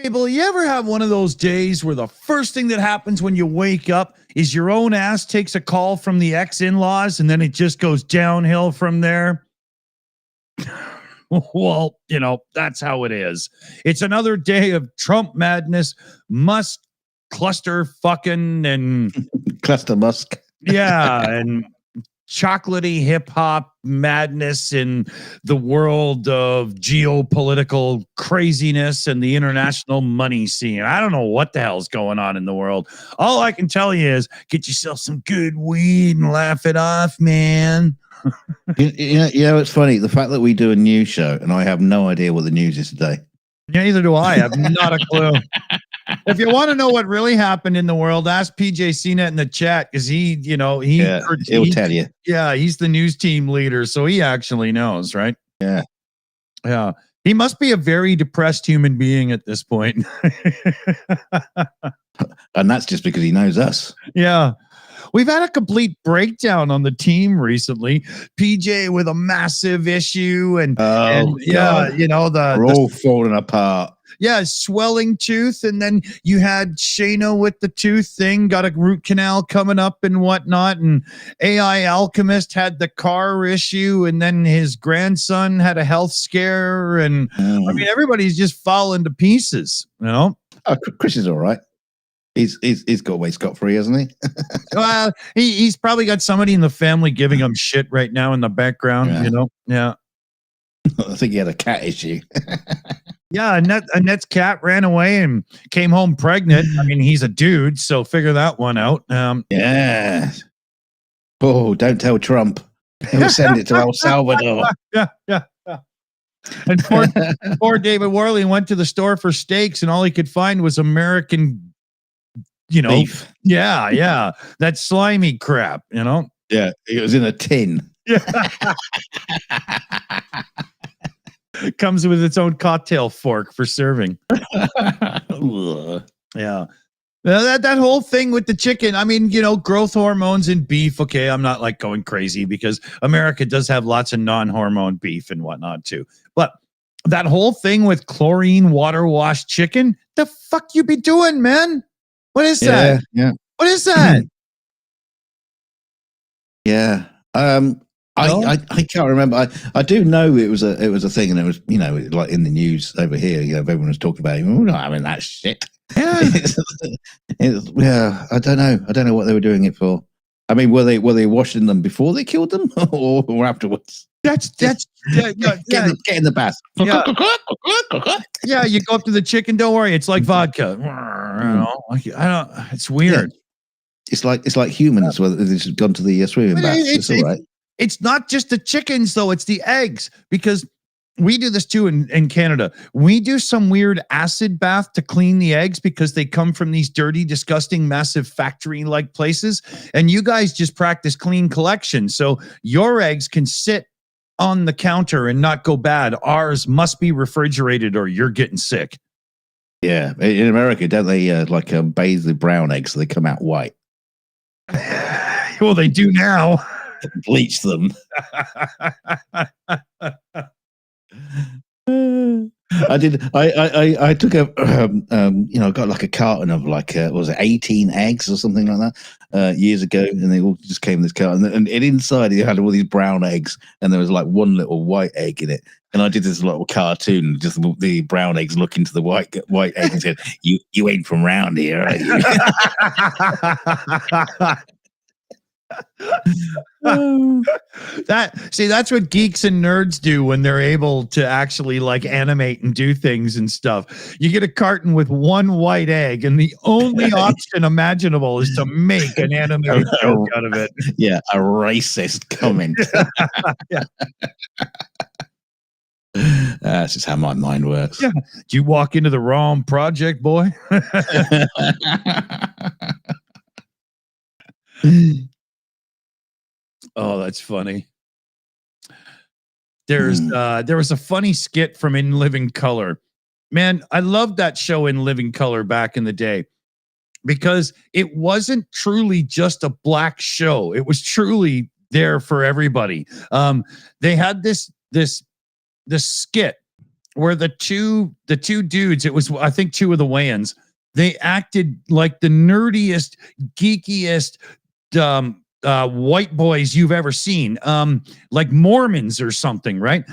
Abel, you ever have one of those days where the first thing that happens when you wake up is your own ass takes a call from the ex-in-laws and then it just goes downhill from there? Well, that's how it is. It's another day of Trump madness, Musk cluster fucking and cluster Musk. Yeah, and chocolatey hip hop madness in the world of geopolitical craziness and the international money scene. I don't know what the hell's going on in the world. All I can tell you is get yourself some good weed and laugh it off, man. It's funny. The fact that we do a news show and I have no idea what the news is today. Yeah, neither do I. I have not a clue. If you want to know what really happened in the world, ask PJ CNET in the chat because he'll tell you. Yeah, he's the news team leader, so he actually knows, right? Yeah. Yeah. He must be a very depressed human being at this point. And that's just because he knows us. Yeah. We've had a complete breakdown on the team recently. PJ with a massive issue and we're all falling apart. Yeah, swelling tooth, and then you had Shayna with the tooth thing, got a root canal coming up and whatnot, and AI Alchemist had the car issue, and then his grandson had a health scare, and I mean everybody's just falling to pieces, Oh, Chris is all right. He's got away scot-free, hasn't he? Well, he's probably got somebody in the family giving him shit right now in the background, Yeah. I think he had a cat issue. Yeah, Annette's cat ran away and came home pregnant. I mean, he's a dude, so figure that one out. Yeah. Oh, don't tell Trump. He'll send it to El Salvador. Yeah. And poor David Worley went to the store for steaks, and all he could find was American, beef. Yeah. That slimy crap, Yeah, it was in a tin. Yeah. It comes with its own cocktail fork for serving. Yeah. That whole thing with the chicken, I mean, growth hormones in beef. Okay, I'm not like going crazy because America does have lots of non-hormone beef and whatnot too. But that whole thing with chlorine water wash chicken, the fuck you be doing, man? What is that? Yeah. What is that? Yeah. I can't remember. I do know it was a thing, and it was like in the news over here. Everyone was talking about it. We're not having that shit. Yeah. I don't know. I don't know what they were doing it for. I mean, were they washing them before they killed them or afterwards? Get in the bath. Yeah, you go up to the chicken. Don't worry, it's like vodka. I don't. It's weird. Yeah. It's like humans. Whether they've gone to the swimming bath, it's all right. It's not just the chickens, though. It's the eggs, because we do this too in Canada. We do some weird acid bath to clean the eggs because they come from these dirty, disgusting, massive factory-like places. And you guys just practice clean collection. So your eggs can sit on the counter and not go bad. Ours must be refrigerated or you're getting sick. Yeah. In America, don't they bathe the brown eggs so they come out white? Well, they do now. Bleach them. I took got like a carton of was it 18 eggs or something like that years ago, and they all just came in this carton, and inside it had all these brown eggs, and there was like one little white egg in it, and I did this little cartoon, just the brown eggs look into the white egg and said, you ain't from round here, are you? That's what geeks and nerds do when they're able to actually like animate and do things and stuff. You get a carton with one white egg, and the only option imaginable is to make an animated joke out of it. Yeah, a racist comment. Yeah. That's just how my mind works. Yeah. Do you walk into the wrong project, boy? Oh, that's funny. There was a funny skit from In Living Color. Man, I loved that show In Living Color back in the day because it wasn't truly just a black show. It was truly there for everybody. They had this skit where the two dudes, it was I think two of the Wayans, they acted like the nerdiest, geekiest white boys you've ever seen, like Mormons or something, right?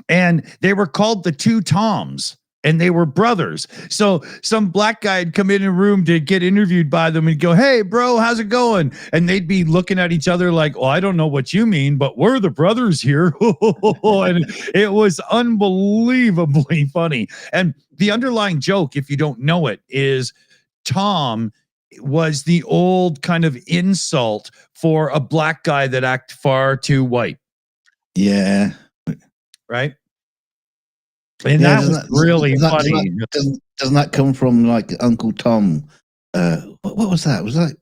And they were called the Two Toms, and they were brothers. So some black guy would come in a room to get interviewed by them and go, "Hey, bro, how's it going?" And they'd be looking at each other like, "Well, I don't know what you mean, but we're the brothers here." And it was unbelievably funny. And the underlying joke, if you don't know it, is Tom was the old kind of insult for a black guy that acted far too white. Yeah. Right. And that was really funny. Doesn't that come from like Uncle Tom? What was that? Was that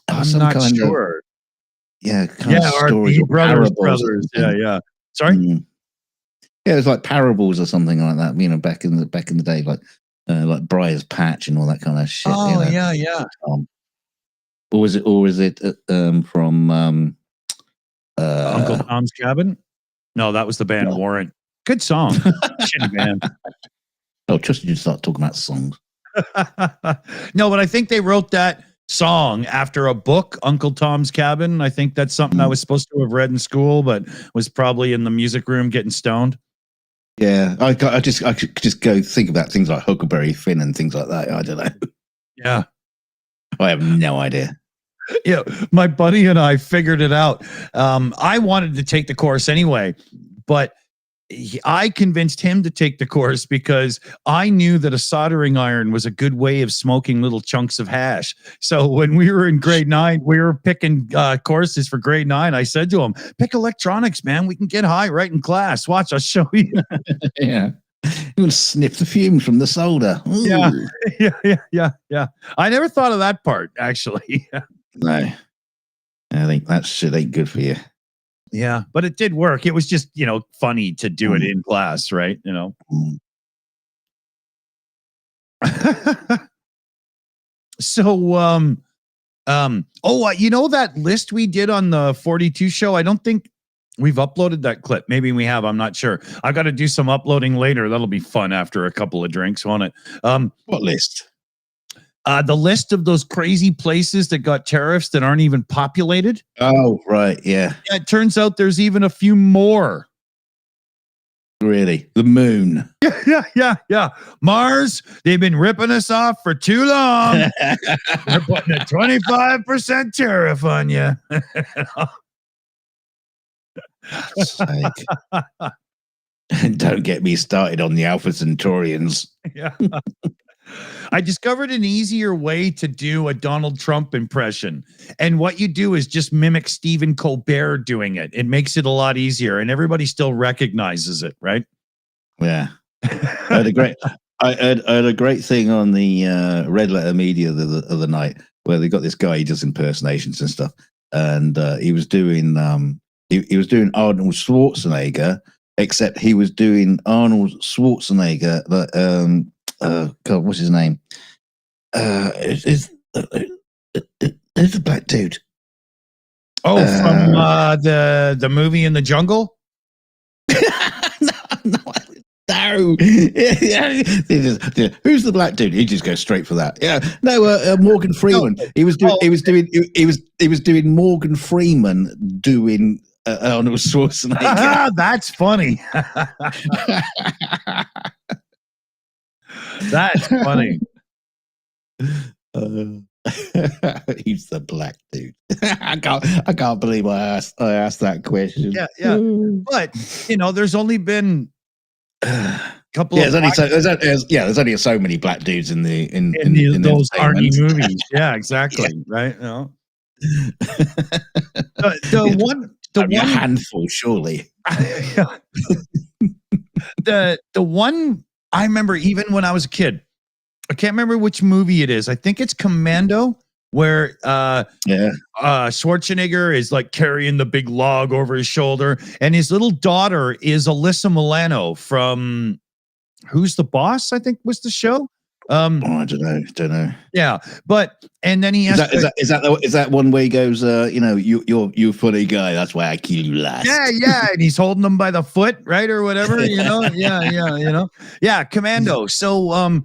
I'm not sure. Kind of stories or brothers. Yeah. Sorry. Yeah, it was like parables or something like that. You know, back in the day, like Briar's Patch and all that kind of shit. Oh, you know? yeah. Or was it from Uncle Tom's Cabin? No, that was the band Warrant. Good song. Shitty band. Oh, trust you to start talking about songs. No, but I think they wrote that song after a book, Uncle Tom's Cabin. I think that's something I was supposed to have read in school, but was probably in the music room getting stoned. Yeah, I could just go think about things like Huckleberry Finn and things like that. I don't know. Yeah. I have no idea. Yeah, my buddy and I figured it out. I wanted to take the course anyway, but I convinced him to take the course because I knew that a soldering iron was a good way of smoking little chunks of hash. So when we were in grade 9, we were picking courses for grade 9. I said to him, "Pick electronics, man. We can get high right in class. Watch, I'll show you." Yeah. You want to sniff the fumes from the solder. Ooh. Yeah. I never thought of that part, actually. No. I think that shit ain't good for you. Yeah, but it did work. It was just, funny to do it in class, right? So, that list we did on the 42 show, I don't think we've uploaded that clip. Maybe we have. I'm not sure. I got to do some uploading later. That'll be fun after a couple of drinks, won't it? What list? The list of those crazy places that got tariffs that aren't even populated. Oh, right. Yeah. Yeah, it turns out there's even a few more. Really? The moon. Yeah. Mars, they've been ripping us off for too long. They're putting a 25% tariff on you. Don't get me started on the Alpha Centaurians. Yeah. I discovered an easier way to do a Donald Trump impression. And what you do is just mimic Stephen Colbert doing it. It makes it a lot easier and everybody still recognizes it, right? Yeah. I had a great thing on the Red Letter Media the other night where they got this guy, he does impersonations and stuff. And he was doing he was doing Arnold Schwarzenegger, except he was doing Arnold Schwarzenegger, God, what's his name? It's a black dude. Oh, from the movie In the Jungle? No. Who's the black dude? He just goes straight for that. Yeah. No, Morgan Freeman. He was doing Morgan Freeman doing Arnold Schwarzenegger. That's funny. That's funny. He's the black dude. I can't believe I asked that question. Yeah. But there's only been a couple. Yeah, there's only so many black dudes in those Arnie movies. Yeah, exactly. Right. The one handful, surely. The one I remember even when I was a kid, I can't remember which movie it is. I think it's Commando, where Schwarzenegger is like carrying the big log over his shoulder, and his little daughter is Alyssa Milano from Who's the Boss, I think was the show. I don't know. Yeah, but and then he has Is that one where he goes, you're a funny guy, that's why I kill you last. Yeah, and he's holding them by the foot, right, or whatever, yeah, Commando. So,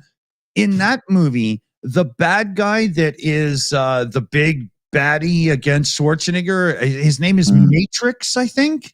in that movie, the bad guy that is the big baddie against Schwarzenegger, his name is Matrix, I think.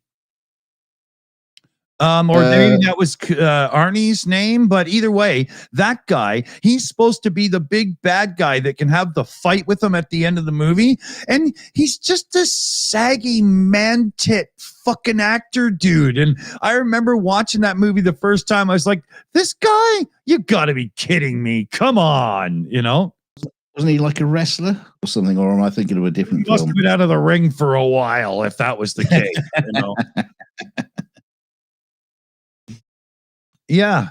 Or maybe that was Arnie's name, but either way, that guy, he's supposed to be the big bad guy that can have the fight with him at the end of the movie. And he's just a saggy man tit fucking actor dude. And I remember watching that movie the first time. I was like, this guy, you gotta be kidding me. Come on, Wasn't he like a wrestler or something? Or am I thinking of a different film? Must have been out of the ring for a while if that was the case, Yeah.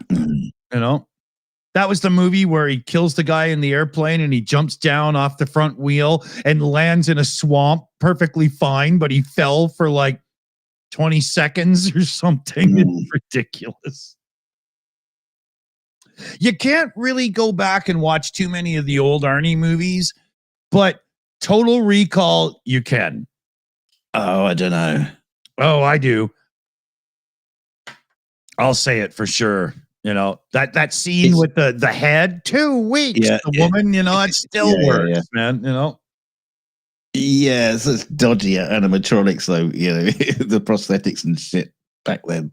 That was the movie where he kills the guy in the airplane and he jumps down off the front wheel and lands in a swamp perfectly fine, but he fell for like 20 seconds or something. It's ridiculous. You can't really go back and watch too many of the old Arnie movies, but Total Recall, you can. Oh, I don't know. Oh, I do. I'll say it for sure. That scene with the head, 2 weeks, the woman, it still works, man, Yeah, it's dodgy animatronics, though, the prosthetics and shit back then.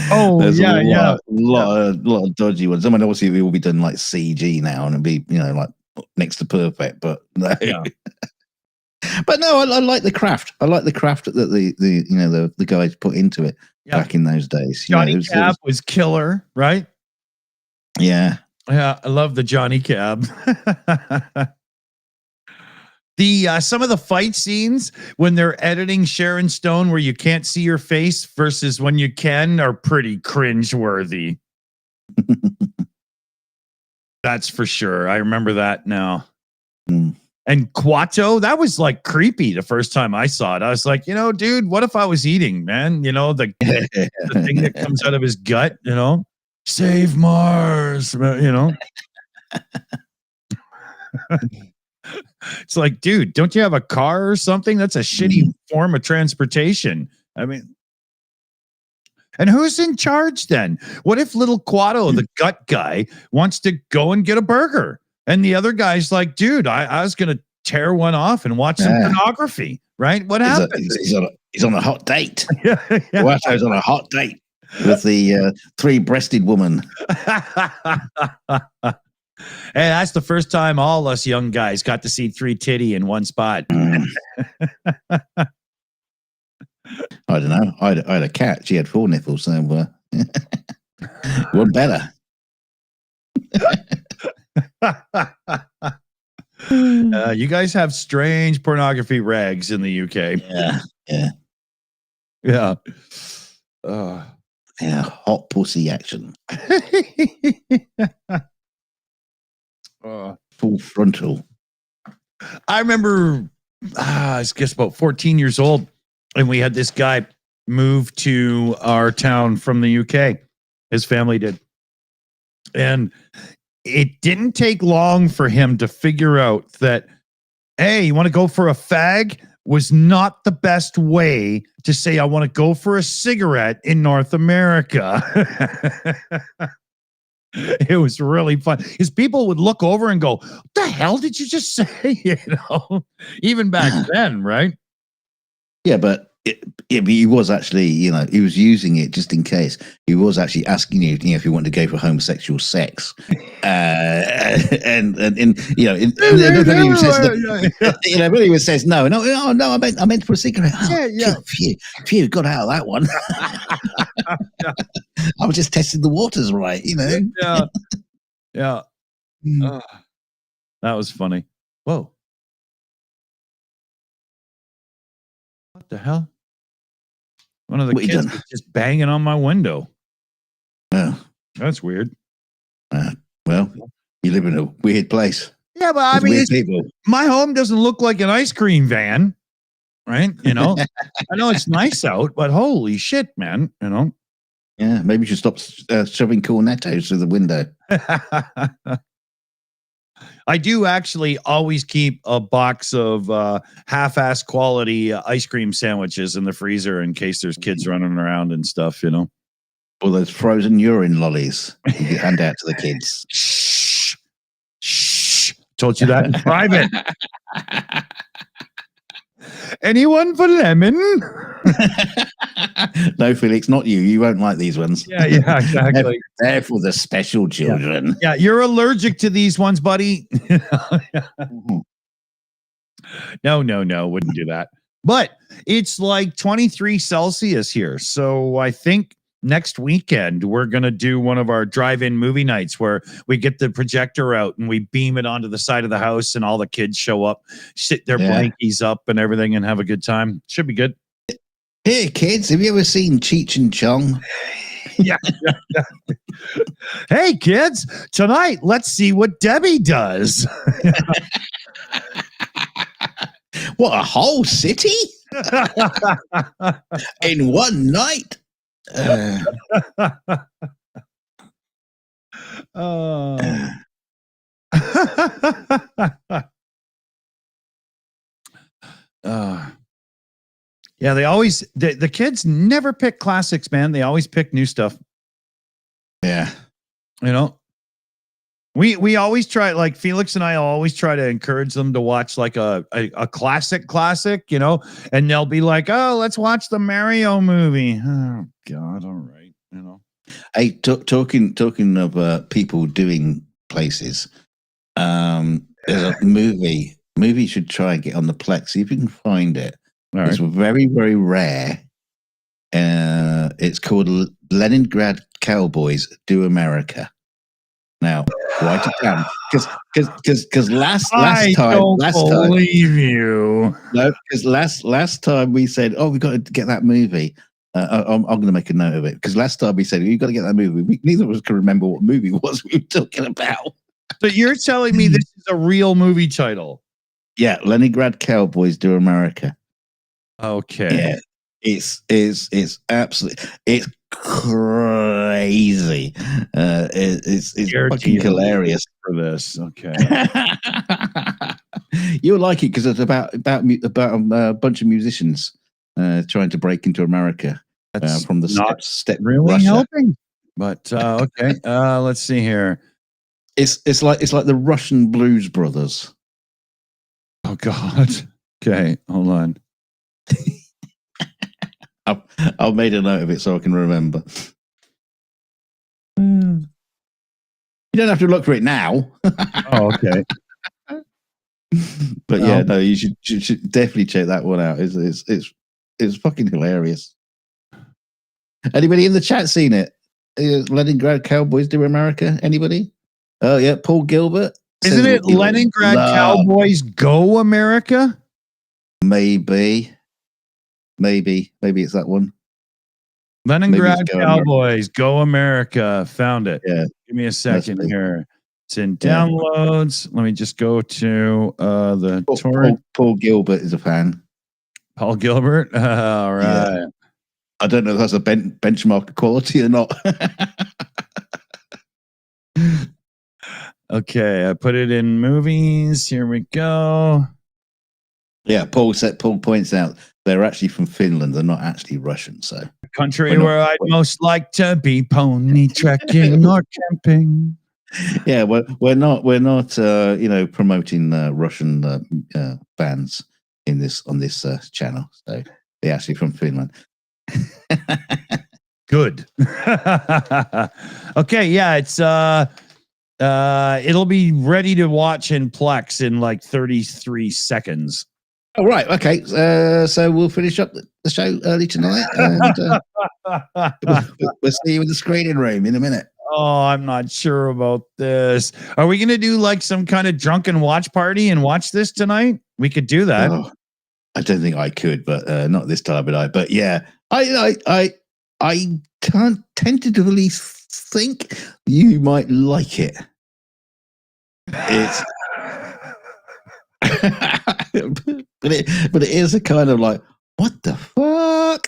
Oh, there's a lot of dodgy ones. I mean, obviously, it will be done like CG now and it'll be, like next to perfect, but no. Yeah. But no, I like the craft. I like the craft that the guys put into it back in those days. Johnny Cab was killer, right? Yeah. Yeah, I love the Johnny Cab. Some of the fight scenes when they're editing Sharon Stone where you can't see her face versus when you can are pretty cringeworthy. That's for sure. I remember that now. And Quato, that was like creepy the first time I saw it. I was like, dude, what if I was eating, man? The thing that comes out of his gut, save Mars, It's like, dude, don't you have a car or something? That's a shitty form of transportation. I mean, and who's in charge then? What if little Quato, the gut guy, wants to go and get a burger? And the other guy's like, dude, I was going to tear one off and watch some pornography, right? What happens? He's on a hot date. Yeah. Quato's on a hot date with the three-breasted woman. Hey, that's the first time all us young guys got to see 3 titty in one spot. I don't know. I had a cat. She had 4 nipples, so one better. You guys have strange pornography rags in the UK. Yeah. Hot pussy action. Full frontal. I remember I was just about 14 years old, and we had this guy move to our town from the UK. His family did. And it didn't take long for him to figure out that, hey, you want to go for a fag? Was not the best way to say I want to go for a cigarette in North America. It was really fun because people would look over and go, what the hell did you just say? Even back then, right? Yeah, but he was actually, he was using it just in case. He was actually asking you, if you wanted to go for homosexual sex. And when he says no, I meant for a cigarette. Oh, phew, got out of that one. I was just testing the waters, right? Yeah. That was funny. Whoa. What the hell? One of the kids was just banging on my window. Oh. That's weird. Well, you live in a weird place. Yeah, but I mean, my home doesn't look like an ice cream van, right? I know it's nice out, but holy shit, man, Yeah, maybe you should stop shoving cornettos through the window. I do actually always keep a box of half-ass quality ice cream sandwiches in the freezer in case there's kids running around and stuff, you know. All those frozen urine lollies you hand out to the kids. Shh. Shh. Told you that in private. Anyone for lemon? No, Felix, not you. You won't like these ones. Yeah, exactly. They're for the special children. Yeah, you're allergic to these ones, buddy. No, wouldn't do that. But it's like 23 Celsius here. So I think next weekend we're going to do one of our drive-in movie nights where we get the projector out and we beam it onto the side of the house and all the kids show up, sit their blankies up and everything and have a good time. Should be good. Hey, kids, have you ever seen Cheech and Chong? Yeah. Hey, kids, tonight, let's see what Debbie does. What, a whole city? In one night? Yeah, they always the kids never pick classics, man. They always pick new stuff. Yeah. You know, we always try, like Felix and I always try to encourage them to watch like a classic, you know, and they'll be like, oh, let's watch the Mario movie. Oh God, all right, you know. Hey, talking of people doing places, there's a movie you should try and get on the Plex, see if you can find it. All It's right. very, very rare. It's called Leningrad Cowboys Do America. Now, write it down, because last time we said, oh, we've got to get that movie. I'm going to make a note of it, because last time we said you've got to get that movie. Neither of us can remember what movie it was we were talking about. So you're telling me this is a real movie title? Yeah, Leningrad Cowboys Do America. Okay. Yeah, it's absolutely, it's crazy. It's fucking hilarious for this. Okay. You'll like it because it's about a bunch of musicians trying to break into America from the step really Russia. helping. But okay, let's see here. It's like the Russian Blues Brothers. Oh God. Okay, hold on. I've made a note of it so I can remember. You don't have to look for it now. Oh, okay. But yeah, no, you should definitely check that one out. It's fucking hilarious. Anybody in the chat seen it? Leningrad Cowboys Do America? Anybody? Oh yeah, Paul Gilbert. Isn't it Leningrad Cowboys Go America? Maybe it's that one. Leningrad Cowboys Go America. Found it. Yeah. Give me a second here. It's in downloads. Let me just go to the torrent. Paul Gilbert is a fan. Paul Gilbert. All right. Yeah. I don't know if that's a benchmark quality or not. Okay, I put it in movies. Here we go. Yeah, Paul points out they're actually from Finland. They're not actually Russian. So country where I'd most like to be pony trekking or camping. Yeah, we're not promoting Russian bands on this channel. So they're actually from Finland. Good. Okay, yeah, it's it'll be ready to watch in Plex in like 33 seconds. All right, okay. So we'll finish up the show early tonight, and we'll see you in the screening room in a minute. Oh, I'm not sure about this. Are we going to do like some kind of drunken watch party and watch this tonight? We could do that. Oh, I don't think I could, but not this time. But yeah, I can't tentatively think you might like it. It's but it is a kind of like what the fuck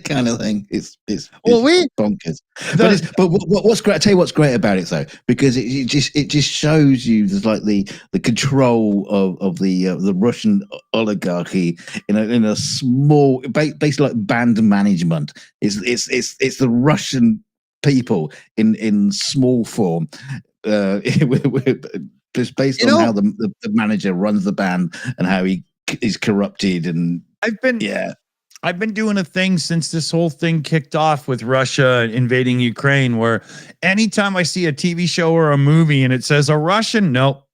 kind of thing. It's bonkers. But what's great? I tell you what's great about it though, because it just shows you there's like the control of the Russian oligarchy in a small, basically like band management. It's the Russian people in small form. Just based on how the manager runs the band and how he is corrupted, and I've been doing a thing since this whole thing kicked off with Russia invading Ukraine, where anytime I see a TV show or a movie and it says a Russian, nope.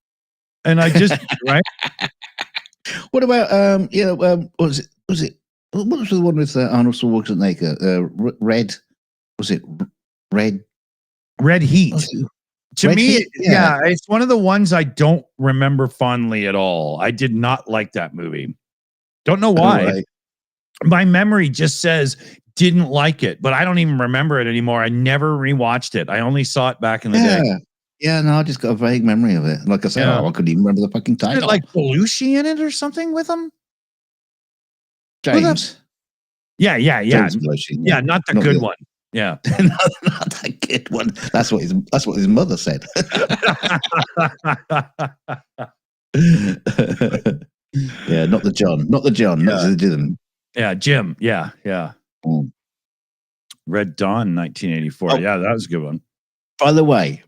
And I just right. What about what was it? What was the one with Arnold Schwarzenegger? Red? Was it Red? Red Heat. To Red me, Heat? yeah, it's one of the ones I don't remember fondly at all. I did not like that movie. Don't know why. Right. My memory just says didn't like it, but I don't even remember it anymore. I never rewatched it. I only saw it back in the day. Yeah, no, I just got a vague memory of it. Like I said, I couldn't even remember the fucking title. Is it like Belushi in it or something with him? James. Yeah. James Belushi, yeah, not the good one. Yeah. not that good one. That's what his mother said. Yeah, not the John. Yeah. Not Jim. Yeah, Jim. Yeah. Red Dawn, 1984. Oh. Yeah, that was a good one. By the way,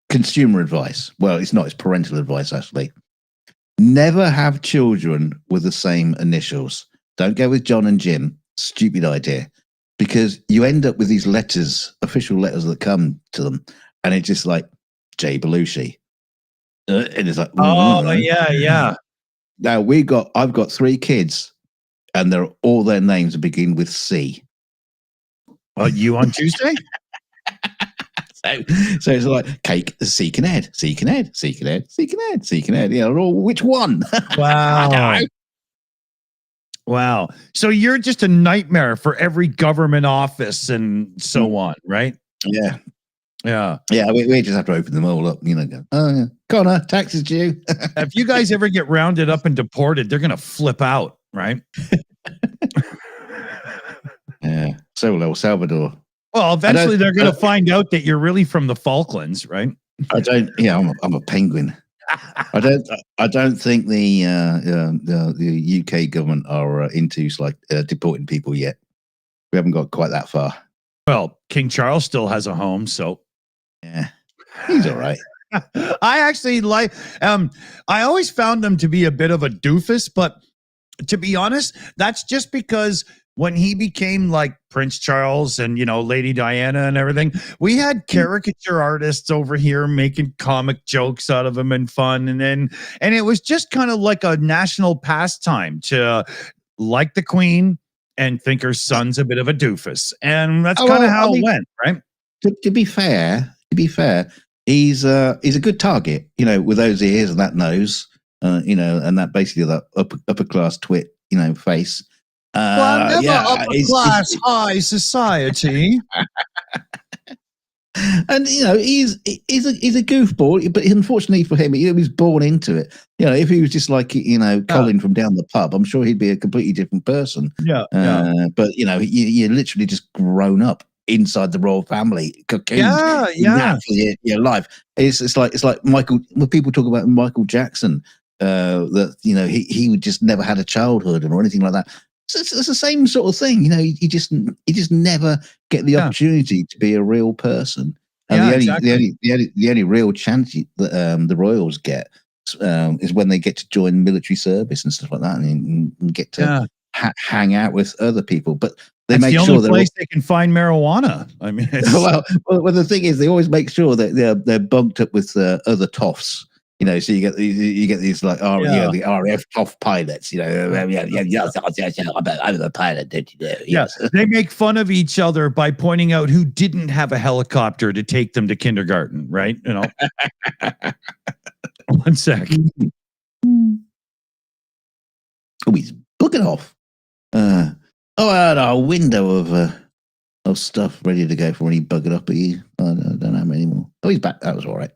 consumer advice. Well, it's not. It's parental advice, actually. Never have children with the same initials. Don't go with John and Jim. Stupid idea. Because you end up with these letters, official letters that come to them, and it's just like J. Belushi. And it's like, yeah. Now I've got 3 kids, and all their names begin with C. You on Tuesday? So it's like cake, C can Ed. Yeah, which one? Wow. Wow. So you're just a nightmare for every government office and so on, right? Yeah. Yeah. We just have to open them all up, go, oh yeah, Connor, tax is due. If you guys ever get rounded up and deported, they're gonna flip out, right? Yeah. So will El Salvador. Well, eventually they're gonna find out that you're really from the Falklands, right? I'm a penguin. I don't think the UK government are into deporting people yet. We haven't got quite that far. Well, King Charles still has a home, so yeah, he's all right. I actually like. I always found him to be a bit of a doofus, but to be honest, that's just because when he became like Prince Charles and Lady Diana and everything, we had caricature artists over here making comic jokes out of him and fun, and it was just kind of like a national pastime to like the Queen and think her son's a bit of a doofus, and that's kind of how it went, right? To be fair, he's a good target, with those ears and that nose, and that basically that upper class twit, face. Well, never upper class high society. And he's a goofball, but unfortunately for him, he was born into it. If he was just like Colin from down the pub, I'm sure he'd be a completely different person. Yeah. But you're literally just grown up inside the royal family. Yeah. For your life. It's like Michael. When people talk about Michael Jackson, that he would just never had a childhood or anything like that. It's the same sort of thing, you just never get the opportunity to be a real person. And the only real chance that the royals get is when they get to join military service and stuff like that, and get to hang out with other people. But they make sure the only place they can find marijuana. I mean, well, the thing is, they always make sure that they're bunked up with other toffs. So you get these like the RAF tough pilots. I'm the pilot. Don't you know? Yes. They make fun of each other by pointing out who didn't have a helicopter to take them to kindergarten, right? One sec. Oh, he's booking off. I had a window of stuff ready to go for when he buggered up. But I don't have any more. Oh, he's back. That was all right.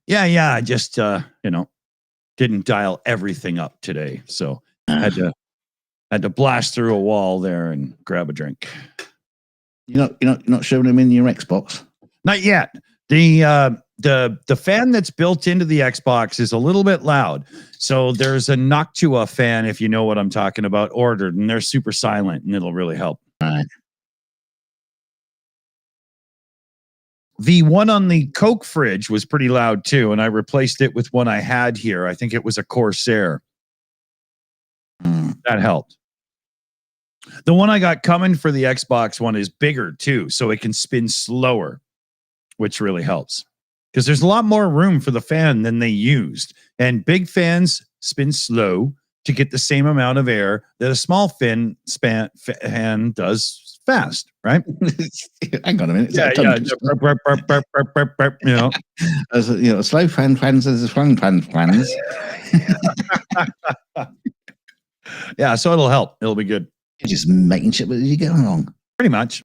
Yeah. Just, didn't dial everything up today, so had to blast through a wall there and grab a drink. You're not showing them in your Xbox? Not yet. The fan that's built into the Xbox is a little bit loud. So there's a Noctua fan, if you know what I'm talking about, ordered, and they're super silent, and it'll really help. All right. The one on the Coke fridge was pretty loud too, and I replaced it with one I had here. I think it was a Corsair. That helped. The one I got coming for the Xbox one is bigger too, so it can spin slower, which really helps. Because there's a lot more room for the fan than they used. And big fans spin slow to get the same amount of air that a small fan does fast, right? Hang on a minute. You know. As slow fans as fans. Yeah, so it'll help. It'll be good. You're just making shit as you go along. Pretty much.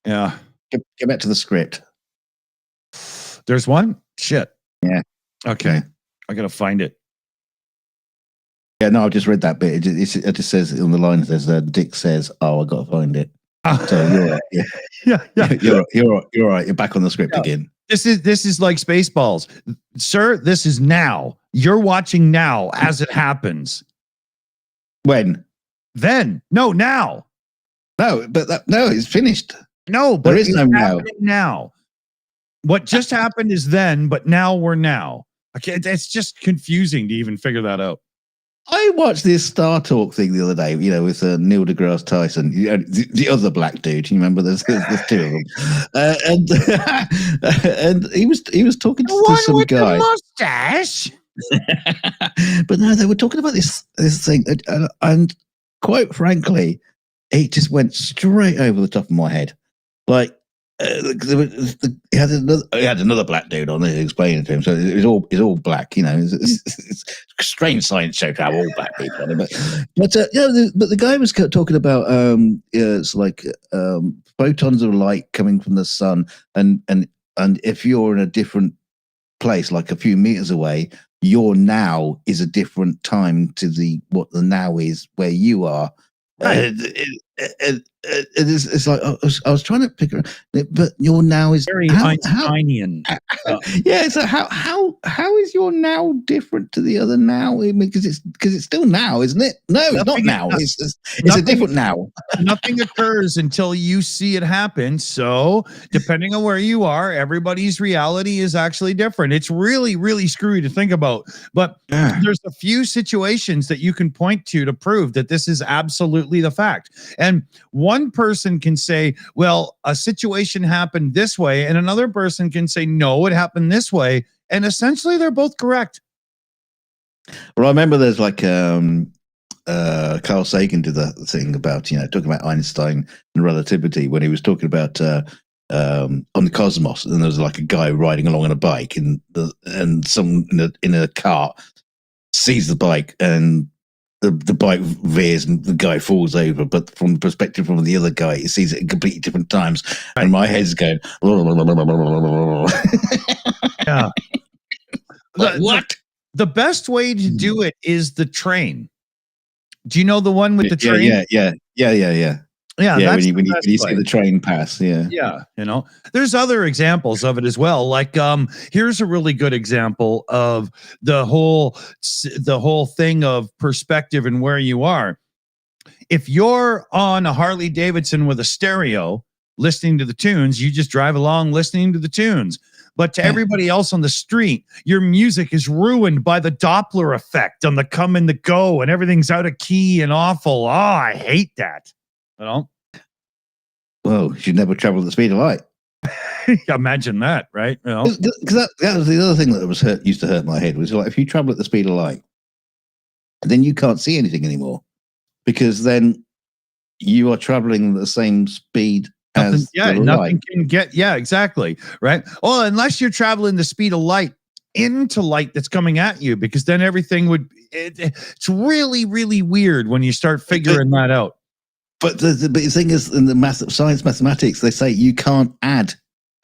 Yeah. Get back to the script. There's one? Shit. Yeah. Okay. Yeah. I gotta find it. Yeah, no, I've just read that bit. It just says on the line, there's Dick says, "Oh, I got to find it." So you're right. Yeah. Yeah. You're all right. You're back on the script again. This is like Spaceballs, sir. This is now. You're watching now as it happens. When? Then? No, now. No, but it's finished. No, but there is no now. Now. What just happened is then, but now we're now. Okay, it's just confusing to even figure that out. I watched this Star Talk thing the other day, with Neil deGrasse Tyson, the other black dude. You remember there's two of them, and he was talking to some guy. The mustache. But no, they were talking about this thing, and quite frankly, it just went straight over the top of my head. Like he had another black dude on there explaining to him, so it's all black. It's a strange science show to have all black people on it. But the guy was talking about it's like photons of light coming from the sun, and if you're in a different place, like a few meters away, your now is a different time to what the now is where you are. Right. It's like I was trying to figure out, but your now is very Einsteinian. Yeah, so how is your now different to the other now? Because it's still now, isn't it? No, it's not now. It's a different now. Nothing occurs until you see it happen. So depending on where you are, everybody's reality is actually different. It's really, really screwy to think about. But there's a few situations that you can point to prove that this is absolutely the fact. And one person can say, well, a situation happened this way, and another person can say, no, it happened this way. And essentially, they're both correct. Well, I remember there's like Carl Sagan did the thing about, talking about Einstein and relativity when he was talking about on the cosmos, and there was like a guy riding along on a bike, and someone in a cart sees the bike, and the bike veers and the guy falls over, but from the perspective from the other guy, he sees it at completely different times. Right. And my head's going, yeah. What? The best way to do it is the train. Do you know the one with the train? Yeah. Yeah, when you see the train pass, yeah. There's other examples of it as well. Like, here's a really good example of the whole thing of perspective and where you are. If you're on a Harley Davidson with a stereo listening to the tunes, you just drive along listening to the tunes. But to everybody else on the street, your music is ruined by the Doppler effect on the come and the go, and everything's out of key and awful. Oh, I hate that. Well, you never travel at the speed of light. Imagine that, right? Because that was the other thing that used to hurt my head, was like, if you travel at the speed of light, then you can't see anything anymore, because then you are traveling at the same speed as nothing light. Can get. Yeah, exactly. Right. Well, unless you're traveling the speed of light into light that's coming at you, because then everything would. It's really, really weird when you start figuring that out. But the thing is, in the mathematics, they say you can't add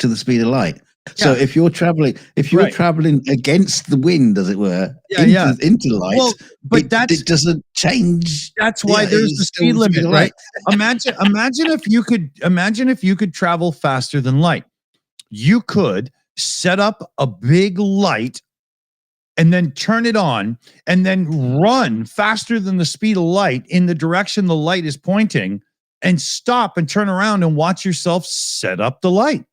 to the speed of light. So Yeah. if you're traveling Right. against the wind, as it were, Yeah. into light, Well, but it doesn't change. that's why there's the It's speed still speed limit, of right? light. Imagine if you could travel faster than light. You could set up a big light and then turn it on and then run faster than the speed of light in the direction the light is pointing and stop and turn around and watch yourself set up the light.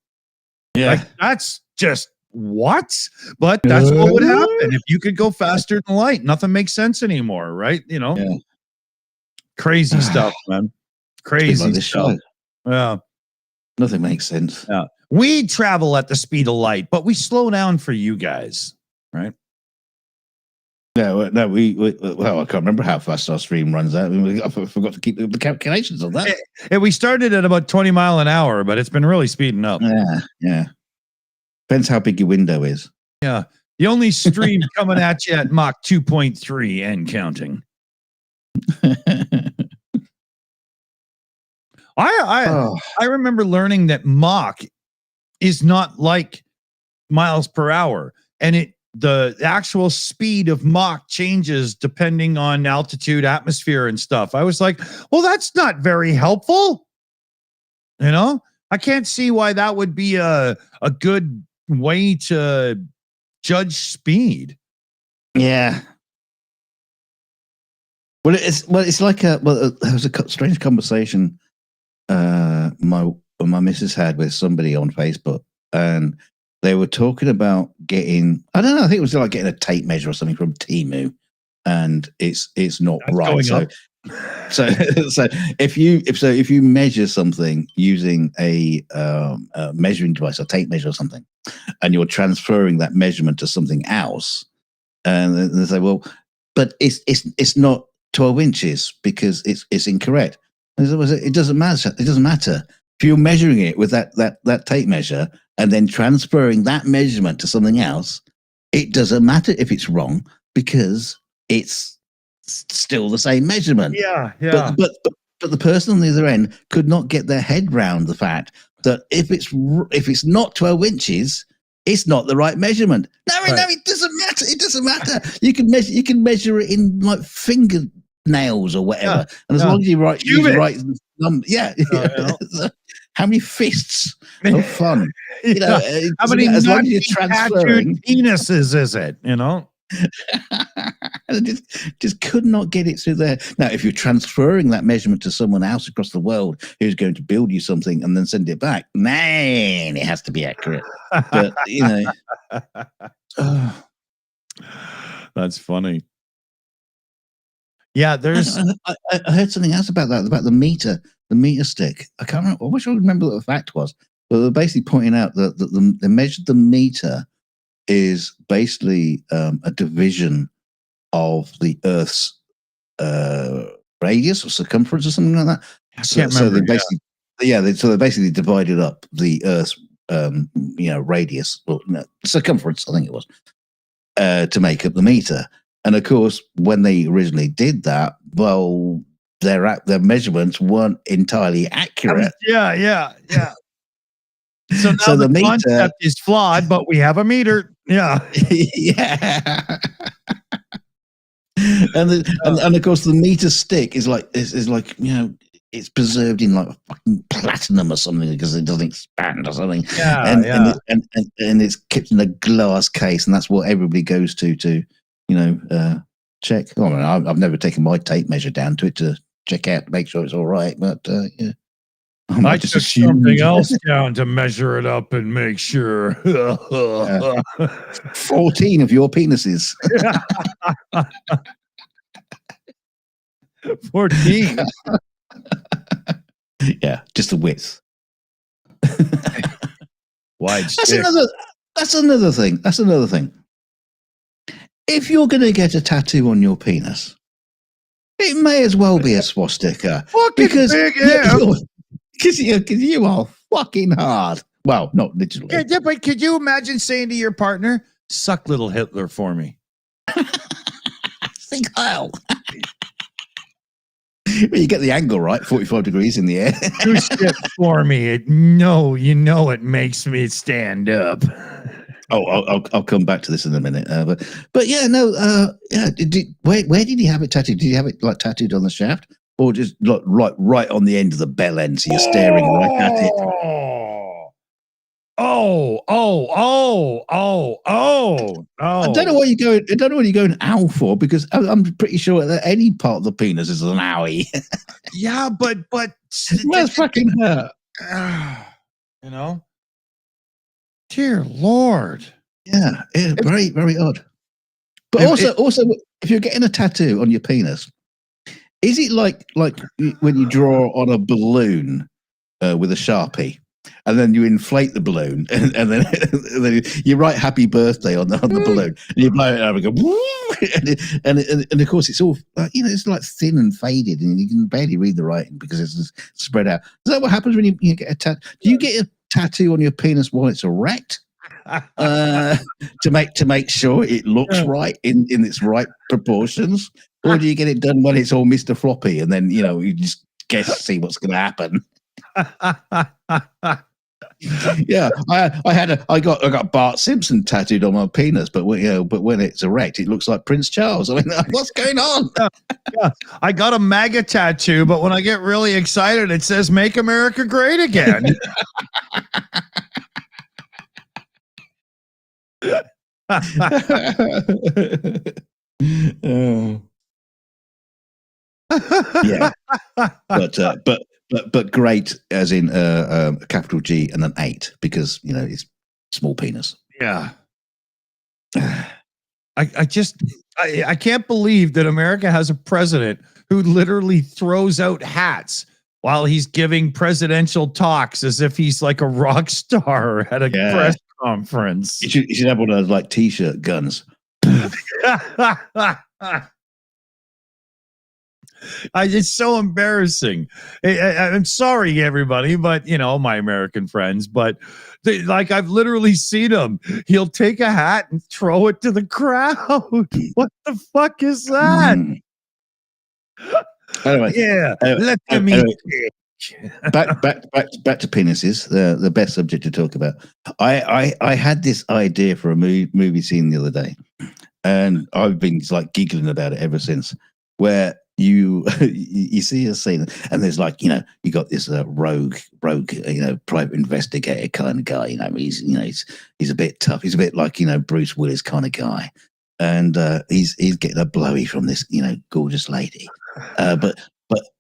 Yeah. Like, that's just what? But that's what would happen if you could go faster than light. Nothing makes sense anymore, right? You know, Yeah. crazy stuff, man. It's been Crazy like this stuff. show. Yeah. Nothing makes sense. Yeah. We travel at the speed of light, but we slow down for you guys, right? No, well, I can't remember how fast our stream runs out. I forgot to keep the calculations on that. We started at about 20 miles an hour, but it's been really speeding up. Yeah. Depends how big your window is. Yeah. The only stream coming at you at Mach 2.3 and counting. I remember learning that Mach is not like miles per hour, and the actual speed of Mach changes depending on altitude, atmosphere, and stuff. I was like, well, that's not very helpful. You know, I can't see why that would be a good way to judge speed. Yeah. Well, it's like there was a strange conversation my missus had with somebody on Facebook, and they were talking about getting, I don't know, I think it was like getting a tape measure or something from Temu, and it's not That's right. So if you measure something using a measuring device, a tape measure or something, and you're transferring that measurement to something else, and they say, well, but it's not 12 inches because it's incorrect. It doesn't matter. It doesn't matter if you're measuring it with that tape measure and then transferring that measurement to something else. It doesn't matter if it's wrong because it's still the same measurement. Yeah. But the person on the other end could not get their head round the fact that if it's not 12 inches, it's not the right measurement. No, it doesn't matter. It doesn't matter. You can measure it in like fingernails or whatever, and as long as you use the right number, how many fists of fun? You know, how many as long as you're transferring penises is it? You know. just could not get it through there. Now, if you're transferring that measurement to someone else across the world who's going to build you something and then send it back, man, it has to be accurate. But you know, that's funny. Yeah, there's. I heard something else about that, about the meter stick. I can't remember. I wish I would remember what the fact was, but they're basically pointing out that they measured the meter is basically a division of the Earth's radius or circumference or something like that. I can't remember. So they basically divided up the Earth's radius or circumference, I think it was, to make up the meter. And of course, when they originally did that, well, their measurements weren't entirely accurate. Yeah. So now the concept is flawed, but we have a meter. Yeah. Yeah. and of course the meter stick is like it's preserved in like fucking platinum or something because it doesn't expand or something. And it's kept in a glass case, and that's what everybody goes to check. I mean, I've never taken my tape measure down to it to check out, make sure it's all right, but yeah. I just took something else down to measure it up and make sure. 14 of your penises. 14. Yeah, just the width. Wide. That's another thing. If you're going to get a tattoo on your penis, it may as well be a swastika. Because you are fucking hard. Well, not literally. Yeah, but could you imagine saying to your partner, "Suck little Hitler for me"? Think Heil. Well, you get the angle right, 45 degrees in the air. Do shit for me. It makes me stand up. Oh, I'll come back to this in a minute. But yeah, no, yeah. Where did he have it tattooed? Did he have it like tattooed on the shaft, or just like right on the end of the bell end, so you're staring right at it? I don't know what you're going. I don't know what you're going ow for, because I'm pretty sure that any part of the penis is an owie. Yeah, but That's fucking hurt. You know, dear Lord. Yeah, very, very odd. But also, if you're getting a tattoo on your penis, is it like when you draw on a balloon with a Sharpie, and then you inflate the balloon, and then you write "Happy Birthday" on the balloon, and you blow it up and go, and of course it's all it's like thin and faded, and you can barely read the writing because it's spread out. Is that what happens when you get a tattoo? Do you get a tattoo on your penis while it's erect? To make sure it looks right in its right proportions, or do you get it done when it's all Mr. Floppy, and then you just see what's going to happen? Yeah, I got Bart Simpson tattooed on my penis, but when it's erect, it looks like Prince Charles. I mean, what's going on? Yeah, I got a MAGA tattoo, but when I get really excited, it says "Make America Great Again." Yeah, but great, as in a capital G and an 8, because it's small penis. Yeah. I can't believe that America has a president who literally throws out hats while he's giving presidential talks as if he's like a rock star at a press conference. You should have one of those like t-shirt guns. It's so embarrassing. I'm sorry, everybody, but my American friends, but I've literally seen him. He'll take a hat and throw it to the crowd. What the fuck is that? Anyway, let them eat. Back to penises, the best subject to talk about. I had this idea for a movie scene the other day, and I've been like giggling about it ever since. Where you see a scene, and there's you got this rogue private investigator kind of guy. He's a bit tough. He's a bit like Bruce Willis kind of guy, and he's getting a blowy from this gorgeous lady, but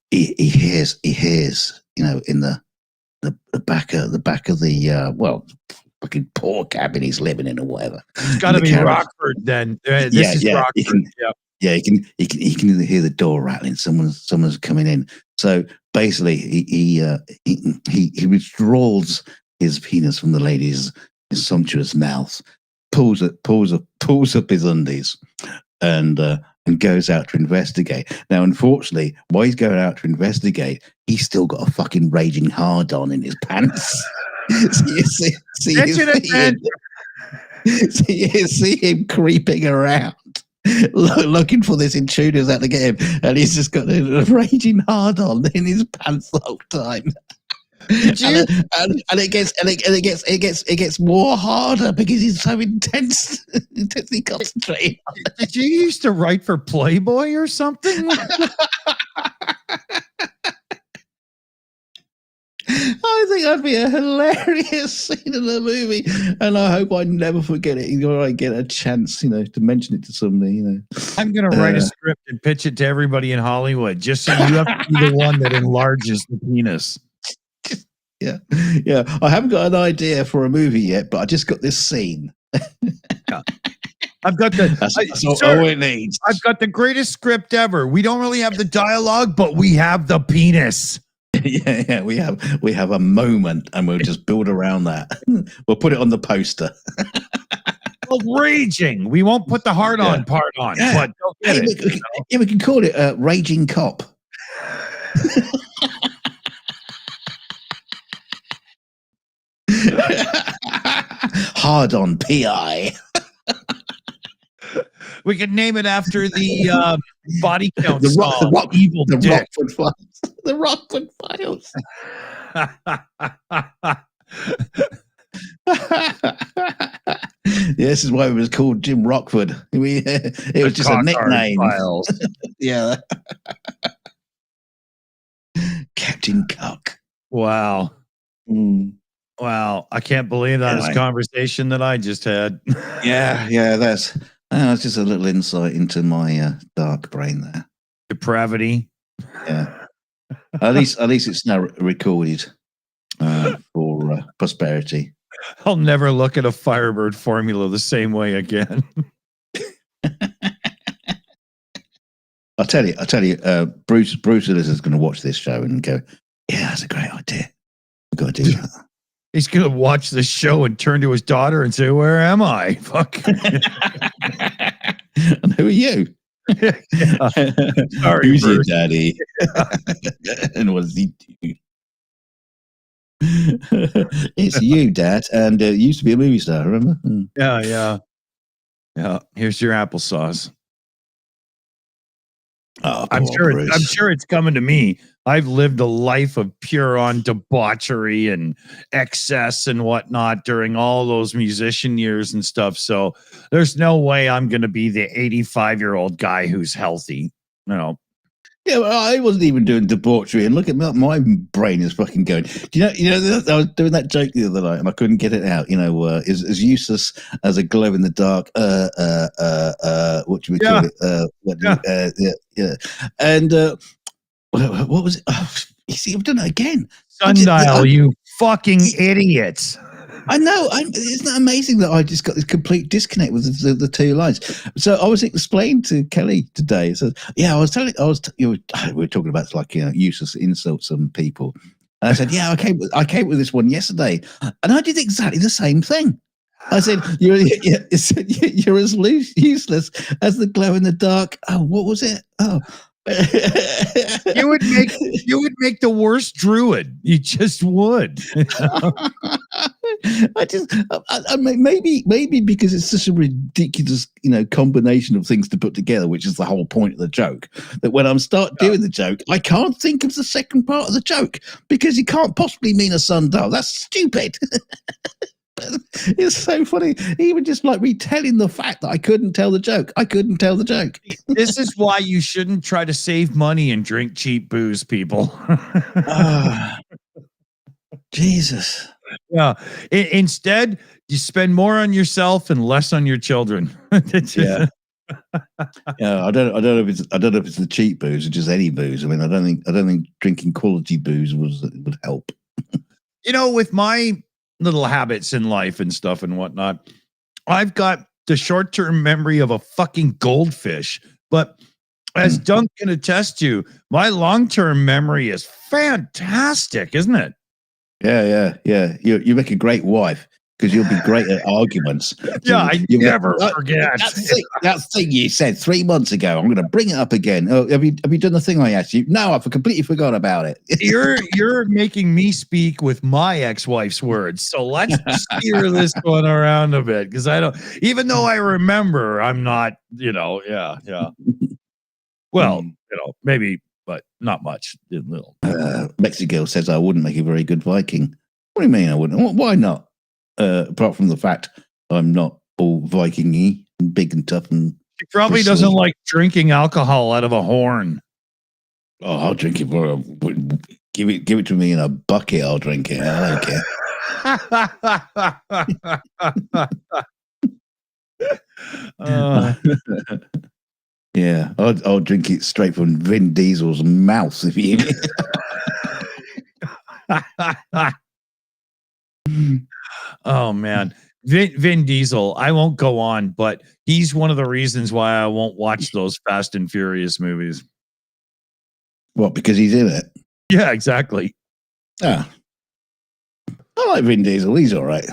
he hears in the back of the fucking poor cabin he's living in or whatever. It's got to be Rockford then. This is Rockford. Yeah, he can hear the door rattling. Someone's coming in. So basically, he withdraws his penis from the lady's sumptuous mouth, pulls up his undies, and goes out to investigate. Now, unfortunately, while he's going out to investigate, he's still got a fucking raging hard on in his pants. So you see him creeping around, looking for this intruder's out to get him, and he's just got a raging hard on in his pants the whole time. And it gets more harder because he's so intensely concentrating. Did you used to write for Playboy or something? I think that'd be a hilarious scene in the movie, and I hope I never forget it. Or I get a chance, to mention it to somebody. I'm gonna write a script and pitch it to everybody in Hollywood, just so you have to be the one that enlarges the penis. Yeah. I haven't got an idea for a movie yet, but I just got this scene. I've got that's all it needs. I've got the greatest script ever. We don't really have the dialogue, but we have the penis. Yeah, we have a moment, and we'll just build around that. We'll put it on the poster. Well, raging. We won't put the hard on part on. Yeah. But don't get it. We can call it Raging Cop. Hard on PI. We could name it after the body count the song. Evil the Dick. Rockford Files. The Rockford Files. Yeah, this is why it was called Jim Rockford. It was just a nickname. Files. Yeah. Captain Cock. Wow. Wow. I can't believe that is a conversation that I just had. Yeah, that's just a little insight into my dark brain there. Depravity. Yeah. At least it's now recorded for prosperity. I'll never look at a Firebird formula the same way again. I'll tell you, Bruce Willis is going to watch this show and go, yeah, that's a great idea. We've got to do that. He's going to watch this show and turn to his daughter and say, where am I? Fuck. And who are you? Sorry, who's your Bruce. daddy? And what does he do? It's you, Dad, and you used to be a movie star, remember? Yeah. Here's your applesauce. Oh, I'm sure it's coming to me. I've lived a life of pure on debauchery and excess and whatnot during all those musician years and stuff. So there's no way I'm going to be the 85-year-old guy who's healthy. No. Yeah, well, I wasn't even doing debauchery, and look at my brain is fucking going. You know, I was doing that joke the other night, and I couldn't get it out. Is as useless as a glow in the dark. What do we call it? Yeah. And what was it? Oh, you see, I've done it again. Sundial, you fucking idiots. I know. Isn't that amazing that I just got this complete disconnect with the two lines? So I was explaining to Kelly today. So yeah, we were talking about useless insults on people, and I said, yeah, I came with this one yesterday, and I did exactly the same thing. I said, you're as useless as the glow in the dark. Oh, what was it? Oh. You would make the worst druid. You just would. Maybe because it's such a ridiculous, combination of things to put together, which is the whole point of the joke. That when I start doing the joke, I can't think of the second part of the joke because you can't possibly mean a sundial. That's stupid. It's so funny. Even just like retelling the fact that I couldn't tell the joke. This is why you shouldn't try to save money and drink cheap booze, people. Jesus. Yeah. Instead, you spend more on yourself and less on your children. Yeah. Yeah. I don't know if it's the cheap booze or just any booze. I mean, I don't think drinking quality booze would help. With my little habits in life and stuff and whatnot, I've got the short-term memory of a fucking goldfish, but as Dunk can attest to, my long-term memory is fantastic, isn't it? Yeah. You make a great wife because you'll be great at arguments. Yeah, I never forget. That's the thing you said 3 months ago. I'm going to bring it up again. Oh, have you done the thing I asked you? No, I've completely forgot about it. You're making me speak with my ex-wife's words. So let's steer this one around a bit because I don't. Even though I remember, I'm not. Yeah. Well, maybe, but not much. Little. Mexico says I wouldn't make a very good Viking. What do you mean I wouldn't? Why not? Apart from the fact I'm not all Viking-y and big and tough and he probably doesn't like drinking alcohol out of a horn. Oh, I'll drink it. Give it to me in a bucket. I'll drink it. I don't care. Yeah, I'll drink it straight from Vin Diesel's mouth if you. Oh man, Vin Diesel. I won't go on, but he's one of the reasons why I won't watch those Fast and Furious movies. What? Because he's in it? Yeah, exactly. Yeah, I like Vin Diesel. He's all right.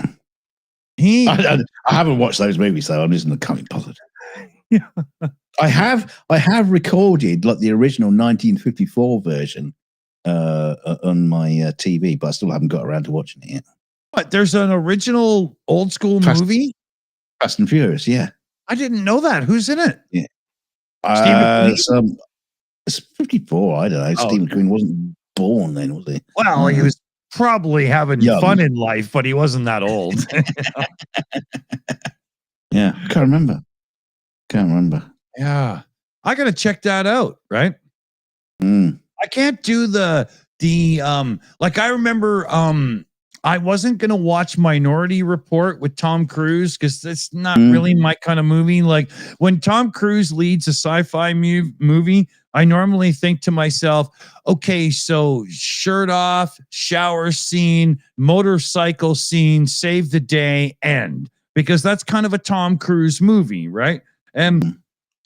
I haven't watched those movies though. I'm just not coming bothered. Yeah. I have recorded like the original 1954 version on my TV, but I still haven't got around to watching it yet. What? There's an original old school movie? Fast and Furious, yeah. I didn't know that. Who's in it? Yeah. Steve McQueen? It's 54. I don't know. Oh, Steve McQueen wasn't born then, was he? well, he was probably having Young. fun in life, but he wasn't that old. Yeah, I can't remember. Yeah. I gotta check that out, right? Mm. I can't do the like I remember I wasn't gonna watch Minority Report with Tom Cruise because that's not really my kind of movie. Like when Tom Cruise leads a sci-fi movie, I normally think to myself, okay, so shirt off, shower scene, motorcycle scene, save the day, end. Because that's kind of a Tom Cruise movie, right? And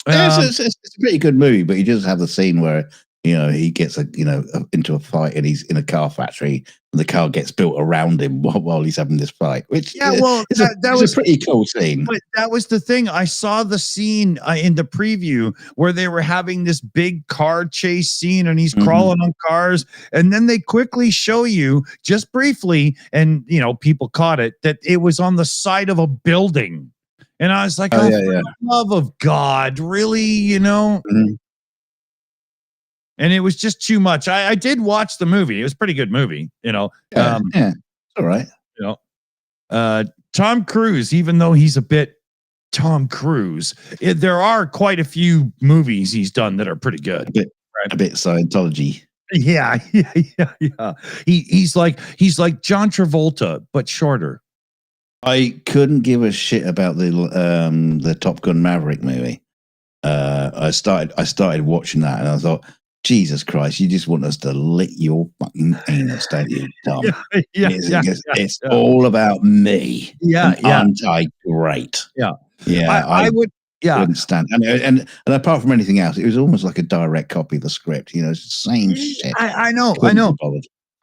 it's a pretty good movie, but he does have the scene where he gets into a fight and he's in a car factory and the car gets built around him while he's having this fight. Which that was a pretty cool scene. But that was the thing. I saw the scene in the preview where they were having this big car chase scene and he's crawling on cars, and then they quickly show you just briefly, and people caught it, that it was on the side of a building. And I was like, for the love of God, really, And it was just too much. I did watch the movie. It was a pretty good movie, Yeah, it's all right. Tom Cruise, even though he's a bit Tom Cruise, there are quite a few movies he's done that are pretty good. A bit Scientology. Yeah. He's like John Travolta, but shorter. I couldn't give a shit about the Top Gun Maverick movie. I started watching that and I thought, Jesus Christ, you just want us to lick your fucking anus, don't you, Tom? It's all about me. Aren't I great? I would. Yeah, couldn't stand. And apart from anything else, it was almost like a direct copy of the script. It's the same shit. I know.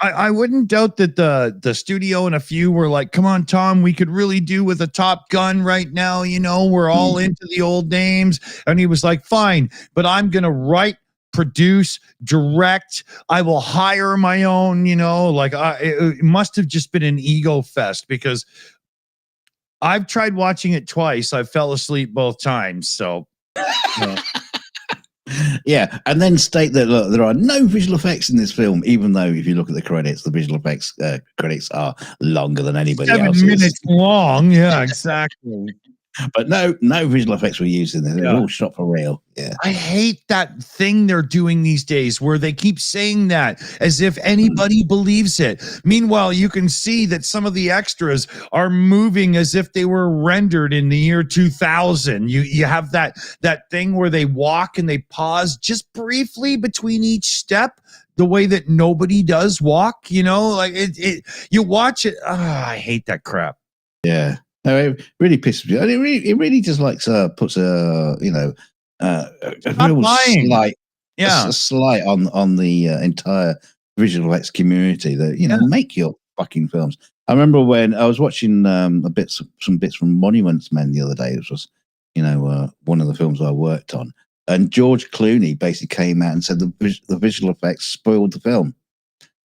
I wouldn't doubt that the studio and a few were like, come on, Tom, we could really do with a Top Gun right now. We're all into the old names. And he was like, fine, but I'm going to write, produce, direct. I will hire my own, it must have just been an ego fest because I've tried watching it twice. I fell asleep both times. So, yeah, and then state that look, there are no visual effects in this film, even though if you look at the credits, the visual effects credits are longer than anybody else's. 7 minutes long. Yeah, exactly. But no visual effects were used in there. They're all shot for real. Yeah. I hate that thing they're doing these days where they keep saying that as if anybody believes it. Meanwhile, you can see that some of the extras are moving as if they were rendered in the year 2000. You have that thing where they walk and they pause just briefly between each step, the way that nobody does walk, like you watch it. I hate that crap. Yeah. No, it really pisses me. It really just puts a real slight, a slight on the entire visual effects community. That make your fucking films. I remember when I was watching some bits from Monuments Men the other day. It was one of the films I worked on, and George Clooney basically came out and said the visual effects spoiled the film.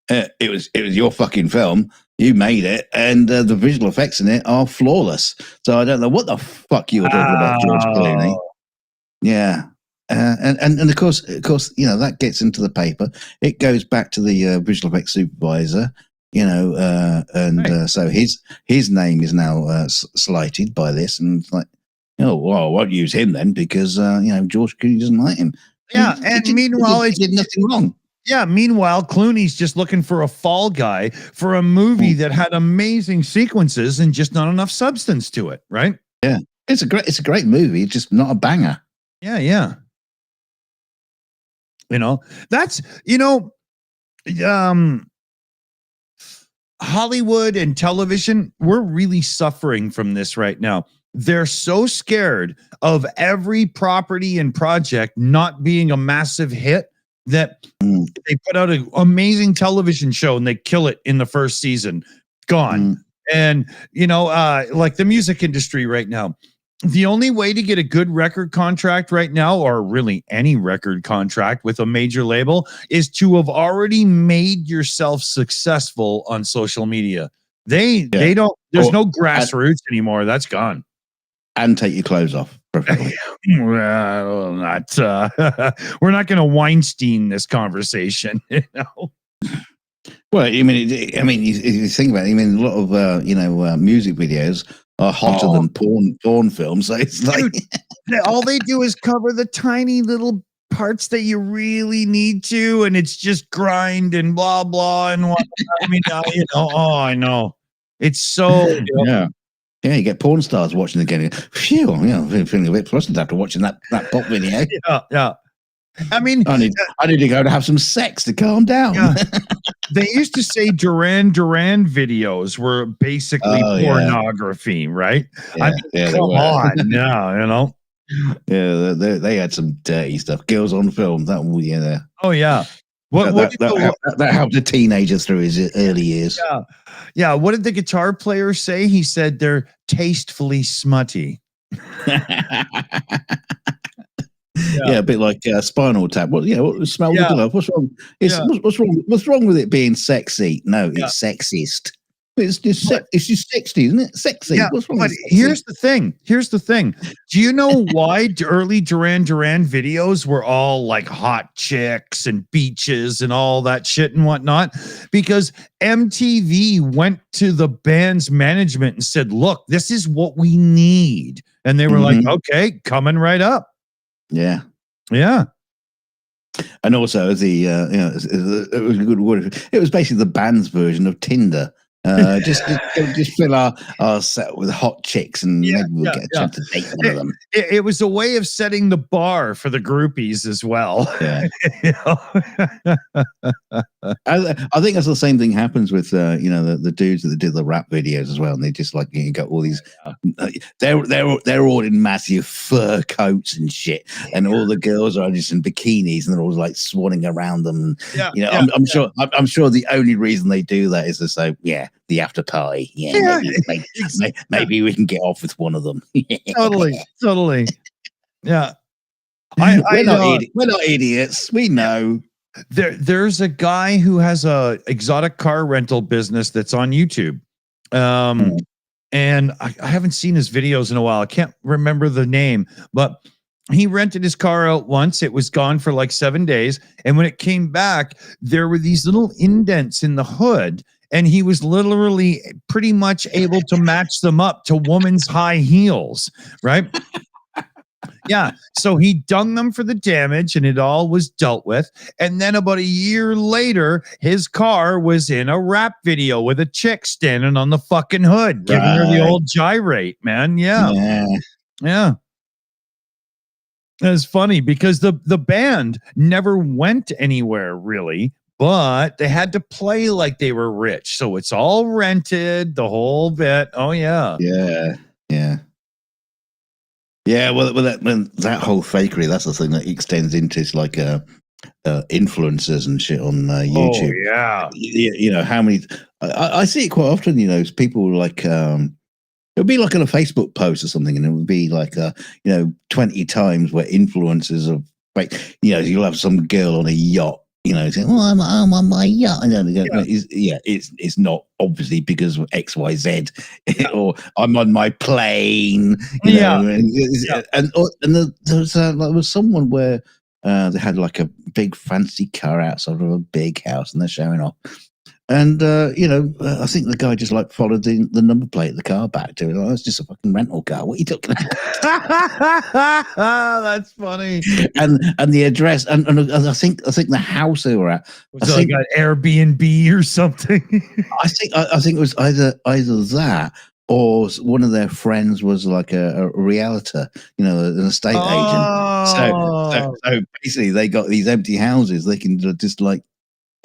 It was your fucking film. You made it, and the visual effects in it are flawless. So I don't know what the fuck you were talking about, George Clooney. Yeah, and of course, that gets into the paper. It goes back to the visual effects supervisor, so his name is now slighted by this, and it's like, I won't use him then because George Clooney doesn't like him. Yeah, meanwhile, he did nothing wrong. Yeah, meanwhile, Clooney's just looking for a fall guy for a movie that had amazing sequences and just not enough substance to it, right? Yeah. It's a great movie, it's just not a banger. Yeah. That's Hollywood and television, we're really suffering from this right now. They're so scared of every property and project not being a massive hit that they put out an amazing television show and they kill it in the first season. Gone. And, like the music industry right now, the only way to get a good record contract right now, or really any record contract with a major label, is to have already made yourself successful on social media. They don't, there's no grassroots anymore. That's gone. and take your clothes off, preferably. Well, not. We're not going to Weinstein this conversation. You know? Well, I mean, if you think about it, I mean, a lot of music videos are hotter than porn films. So it's like, dude, all they do is cover the tiny little parts that you really need to, and it's just grind and blah blah and what. I mean, I know. It's so yeah. Yeah, you get porn stars watching again. Phew, feeling a bit flustered after watching that pop video. Yeah. I mean, I need to go to have some sex to calm down. Yeah. They used to say Duran Duran videos were basically pornography, right? Yeah, come on, yeah, Yeah, they had some dirty stuff. Girls on Film, that one, yeah. Oh yeah. That helped a teenager through his early years. Yeah. What did the guitar player say? He said they're tastefully smutty. Yeah, a bit like Spinal Tap. What smell the glove? What's wrong? What's wrong? What's wrong with it being sexy? No, it's sexist. It's just sexy, isn't it? Sexy. Yeah, What's wrong? But here's the thing. Do you know why early Duran Duran videos were all like hot chicks and beaches and all that shit and whatnot? Because MTV went to the band's management and said, "Look, this is what we need," and they were like, "Okay, coming right up." Yeah. And also it was a good word. It was basically the band's version of Tinder. Just fill our set with hot chicks, and maybe we'll get a chance to date one of them. It was a way of setting the bar for the groupies as well. Yeah. I think that's the same thing happens with the dudes that did the rap videos as well, and they just like got all these. They're all in massive fur coats and shit, and all the girls are just in bikinis, and they're all like swanning around them. I'm sure the only reason they do that is to say, the after party. Maybe we can get off with one of them. Totally. Yeah. We're not idiots. We know. There's a guy who has a exotic car rental business that's on YouTube. And I haven't seen his videos in a while. I can't remember the name, but he rented his car out once. It was gone for like 7 days. And when it came back, there were these little indents in the hood. And he was literally pretty much able to match them up to woman's high heels, right? Yeah. So he done them for the damage and it all was dealt with. And then about a year later, his car was in a rap video with a chick standing on the fucking hood, giving her the old gyrate, man. Yeah. It's funny because the band never went anywhere really. But they had to play like they were rich. So it's all rented, the whole bit. Oh, yeah. Yeah. Well, that whole fakery, that's the thing that extends into like influencers and shit on YouTube. Oh, yeah. How many... I see it quite often, people like... it would be like on a Facebook post or something, and it would be like, 20 times where influencers are... you'll have some girl on a yacht, saying, I'm on my yacht. It's not obviously because of XYZ, or I'm on my plane. And there was someone where they had like a big fancy car outside of a big house, and they're showing off. And I think the guy just like followed the number plate of the car back to it. Like, it's just a fucking rental car. What are you talking about? That's funny. And the address, and I think the house they were at was like an Airbnb or something. I think it was either that, or one of their friends was like a realtor, an estate agent. So basically, they got these empty houses they can just like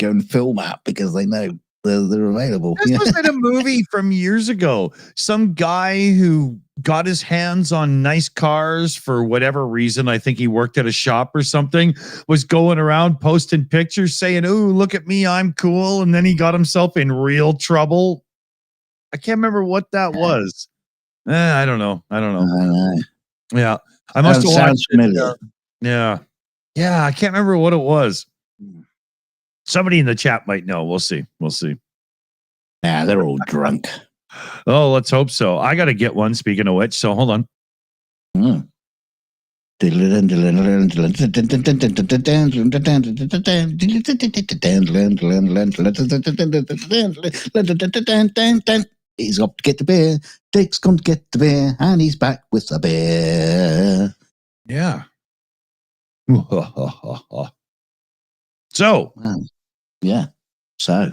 go and film at because they know they're available. This was in a movie from years ago. Some guy who got his hands on nice cars for whatever reason, I think he worked at a shop or something, was going around posting pictures saying, "Ooh, look at me, I'm cool." And then he got himself in real trouble. I can't remember what that was. I don't know. Yeah. I must have watched it. Yeah. I can't remember what it was. Somebody in the chat might know. We'll see. Yeah, they're all drunk. Oh, let's hope so. I got to get one, speaking of which. So hold on. Mm. He's off to get the beer. Dick's gone to get the beer, and he's back with the beer. Yeah. So, yeah. So,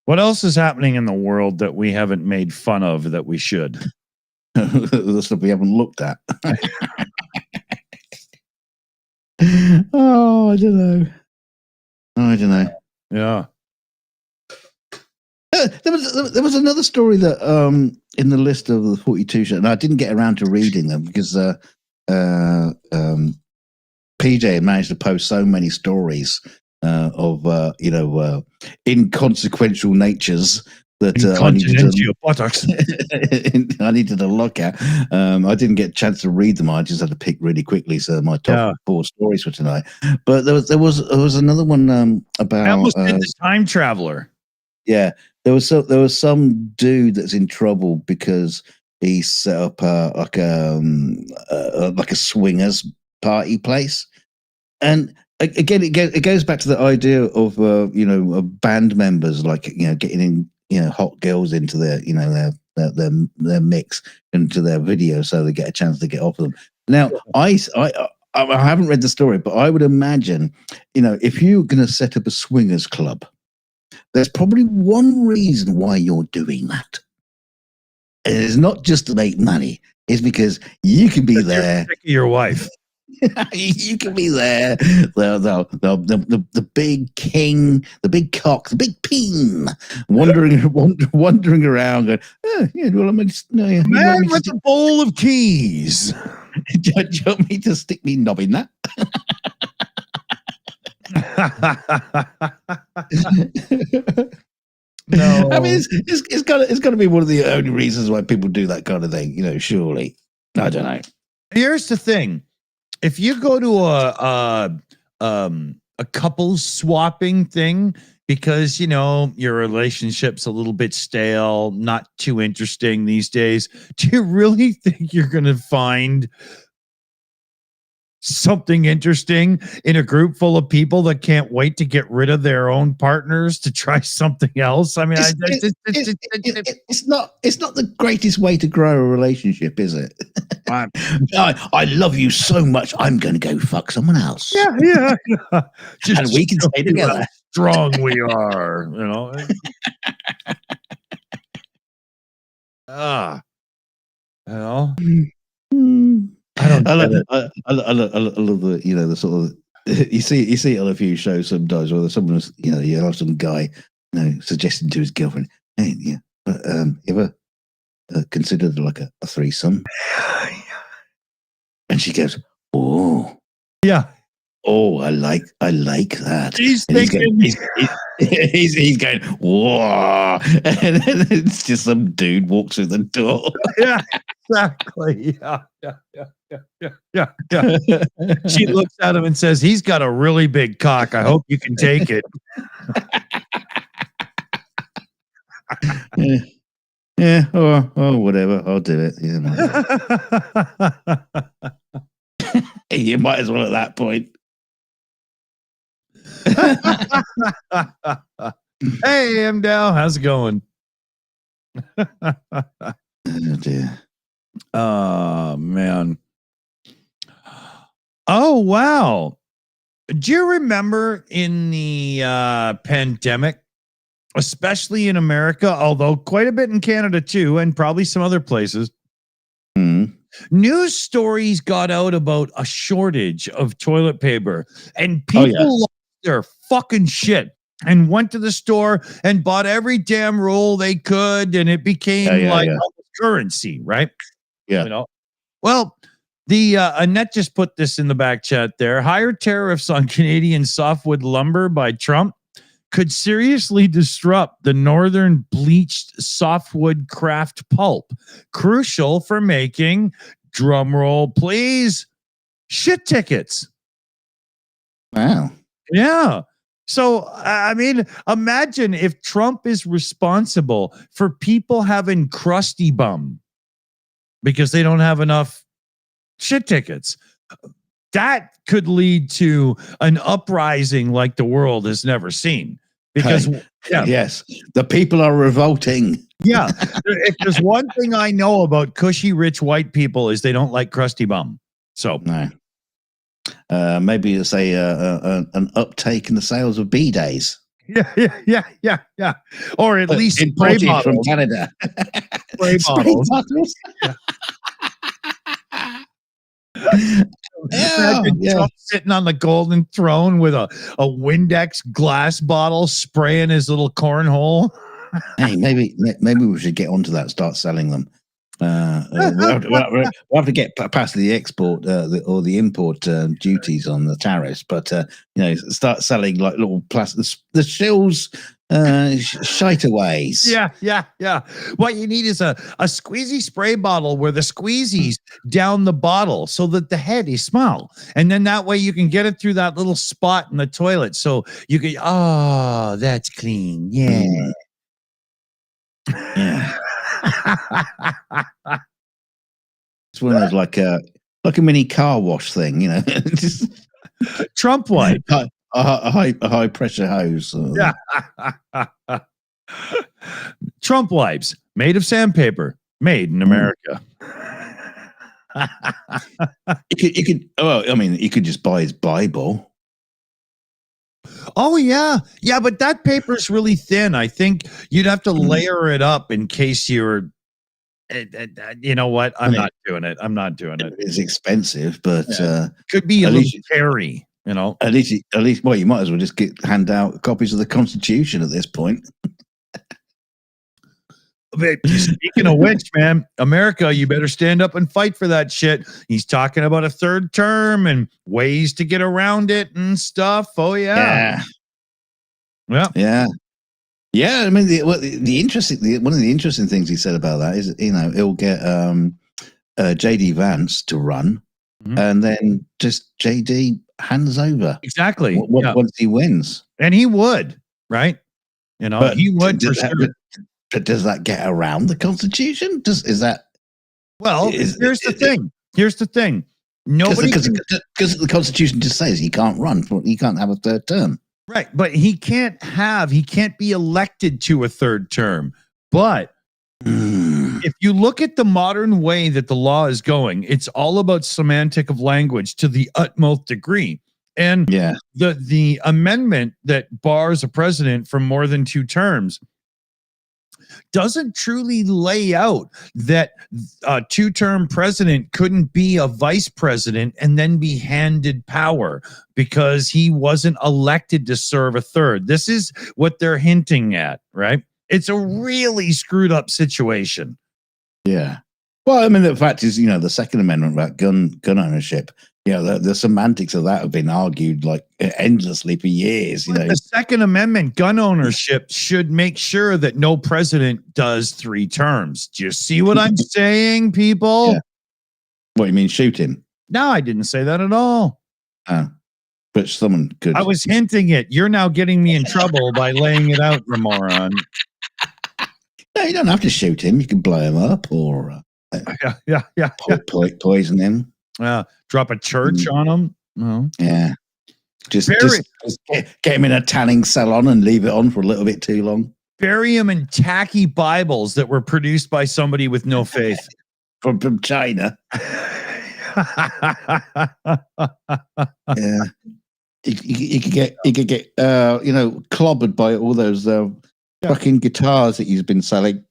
what else is happening in the world that we haven't made fun of that we should? the stuff we haven't looked at. Oh, I don't know. Yeah. There was another story that in the list of the 42 shows, and I didn't get around to reading them because PJ had managed to post so many stories of inconsequential natures that I needed to look at. I didn't get a chance to read them. I just had to pick really quickly. So my top 4 stories for tonight. But there was another one about. I almost did the time traveler. Yeah, there was some dude that's in trouble because he set up like a swingers party place, and again it goes back to the idea of of band members getting in hot girls into their their mix into their video so they get a chance to get off of them. Now I haven't read the story, but I would imagine if you're going to set up a swingers club, there's probably one reason why you're doing that. And it's not just to make money. It's because you can be there. Your wife. You can be there. The big king, the big cock, the big peen, wandering around. Going, well, man with the bowl of keys. Do you want me to stick me knob in that? No, I mean it's got to be one of the only reasons why people do that kind of thing. Surely. I don't know. Here's the thing: if you go to a couples swapping thing because your relationship's a little bit stale, not too interesting these days, do you really think you're going to find something interesting in a group full of people that can't wait to get rid of their own partners to try something else? I mean, it's not the greatest way to grow a relationship, is it? I love you so much, I'm going to go fuck someone else. Yeah. And we can stay together. How strong we are, I love the the sort of you see it on a few shows sometimes where someone's you have some guy suggesting to his girlfriend, hey, you ever considered like a threesome? And she goes, oh yeah, oh, I like that. He's going, whoa, and then it's just some dude walks through the door. Yeah, exactly. Yeah. She looks at him and says, he's got a really big cock. I hope you can take it. Yeah, or whatever. I'll do it. You might as well at that point. Hey, M Dow, how's it going? Oh dear. Oh man. Oh wow. Do you remember in the pandemic, especially in America, although quite a bit in Canada too, and probably some other places, news stories got out about a shortage of toilet paper, and people lost their fucking shit and went to the store and bought every damn roll they could, and it became currency, right? Yeah. Well, the Annette just put this in the back chat there. Higher tariffs on Canadian softwood lumber by Trump could seriously disrupt the northern bleached softwood craft pulp, crucial for making, drumroll please, shit tickets. Wow. Yeah. So, I mean, imagine if Trump is responsible for people having crusty bum because they don't have enough shit tickets. That could lead to an uprising like the world has never seen. Because yes, the people are revolting. Yeah. If there's one thing I know about cushy rich white people is they don't like crusty bum. So no. Maybe it's an uptake in the sales of B-days. Yeah. Or at least spray imported from bottles. Canada. Spray bottles. Imagine Trump sitting on the golden throne with a Windex glass bottle spraying his little cornhole. Hey, maybe we should get onto that. Start selling them. We'll have to get past the export or the import duties on the tariffs, but start selling like little plastic, the Shills shiteaways. Yeah. What you need is a squeezy spray bottle where the squeezy's down the bottle so that the head is small, and then that way you can get it through that little spot in the toilet. So you can, oh, that's clean. Yeah. Yeah. It's one of those like a mini car wash thing, just Trump wipe, a high pressure hose. Yeah. Trump wipes made of sandpaper, made in America. You could. Well, I mean, you could just buy his Bible. Oh yeah, but that paper's really thin. I think you'd have to layer it up in case you're. You know what? I'm not doing it. It's expensive, but could be a little hairy. At least, well, you might as well just hand out copies of the Constitution at this point. Speaking of which, man, America, you better stand up and fight for that shit. He's talking about a third term and ways to get around it and stuff. Oh yeah. I mean, the interesting, one of the interesting things he said about that is, he'll get JD Vance to run, and then just JD hands over exactly once he wins, and he would, right? But he would for sure. But does that get around the Constitution? Here's the thing. Here's the thing. Nobody, because the Constitution just says he can't run. He can't have a third term. Right, but he can't be elected to a third term. But if you look at the modern way that the law is going, it's all about semantic of language to the utmost degree. And the amendment that bars a president from more than 2 terms doesn't truly lay out that a 2-term president couldn't be a vice president and then be handed power because he wasn't elected to serve a third. This is what they're hinting at, right? It's a really screwed up situation. Yeah. Well, I mean, the fact is, the Second Amendment about gun ownership, the semantics of that have been argued like endlessly for years. The Second Amendment, gun ownership should make sure that no president does 3 terms. Do you see what I'm saying, people? Yeah. What, you mean shoot him? No, I didn't say that at all. But someone could. I was hinting it. You're now getting me in trouble by laying it out, you moron. No, you don't have to shoot him. You can blow him up or poison him. Drop a church on him. No. Yeah. Just get him in a tanning salon and leave it on for a little bit too long. Bury him in tacky Bibles that were produced by somebody with no faith. from China. Yeah. He could get clobbered by all those fucking guitars that he's been selling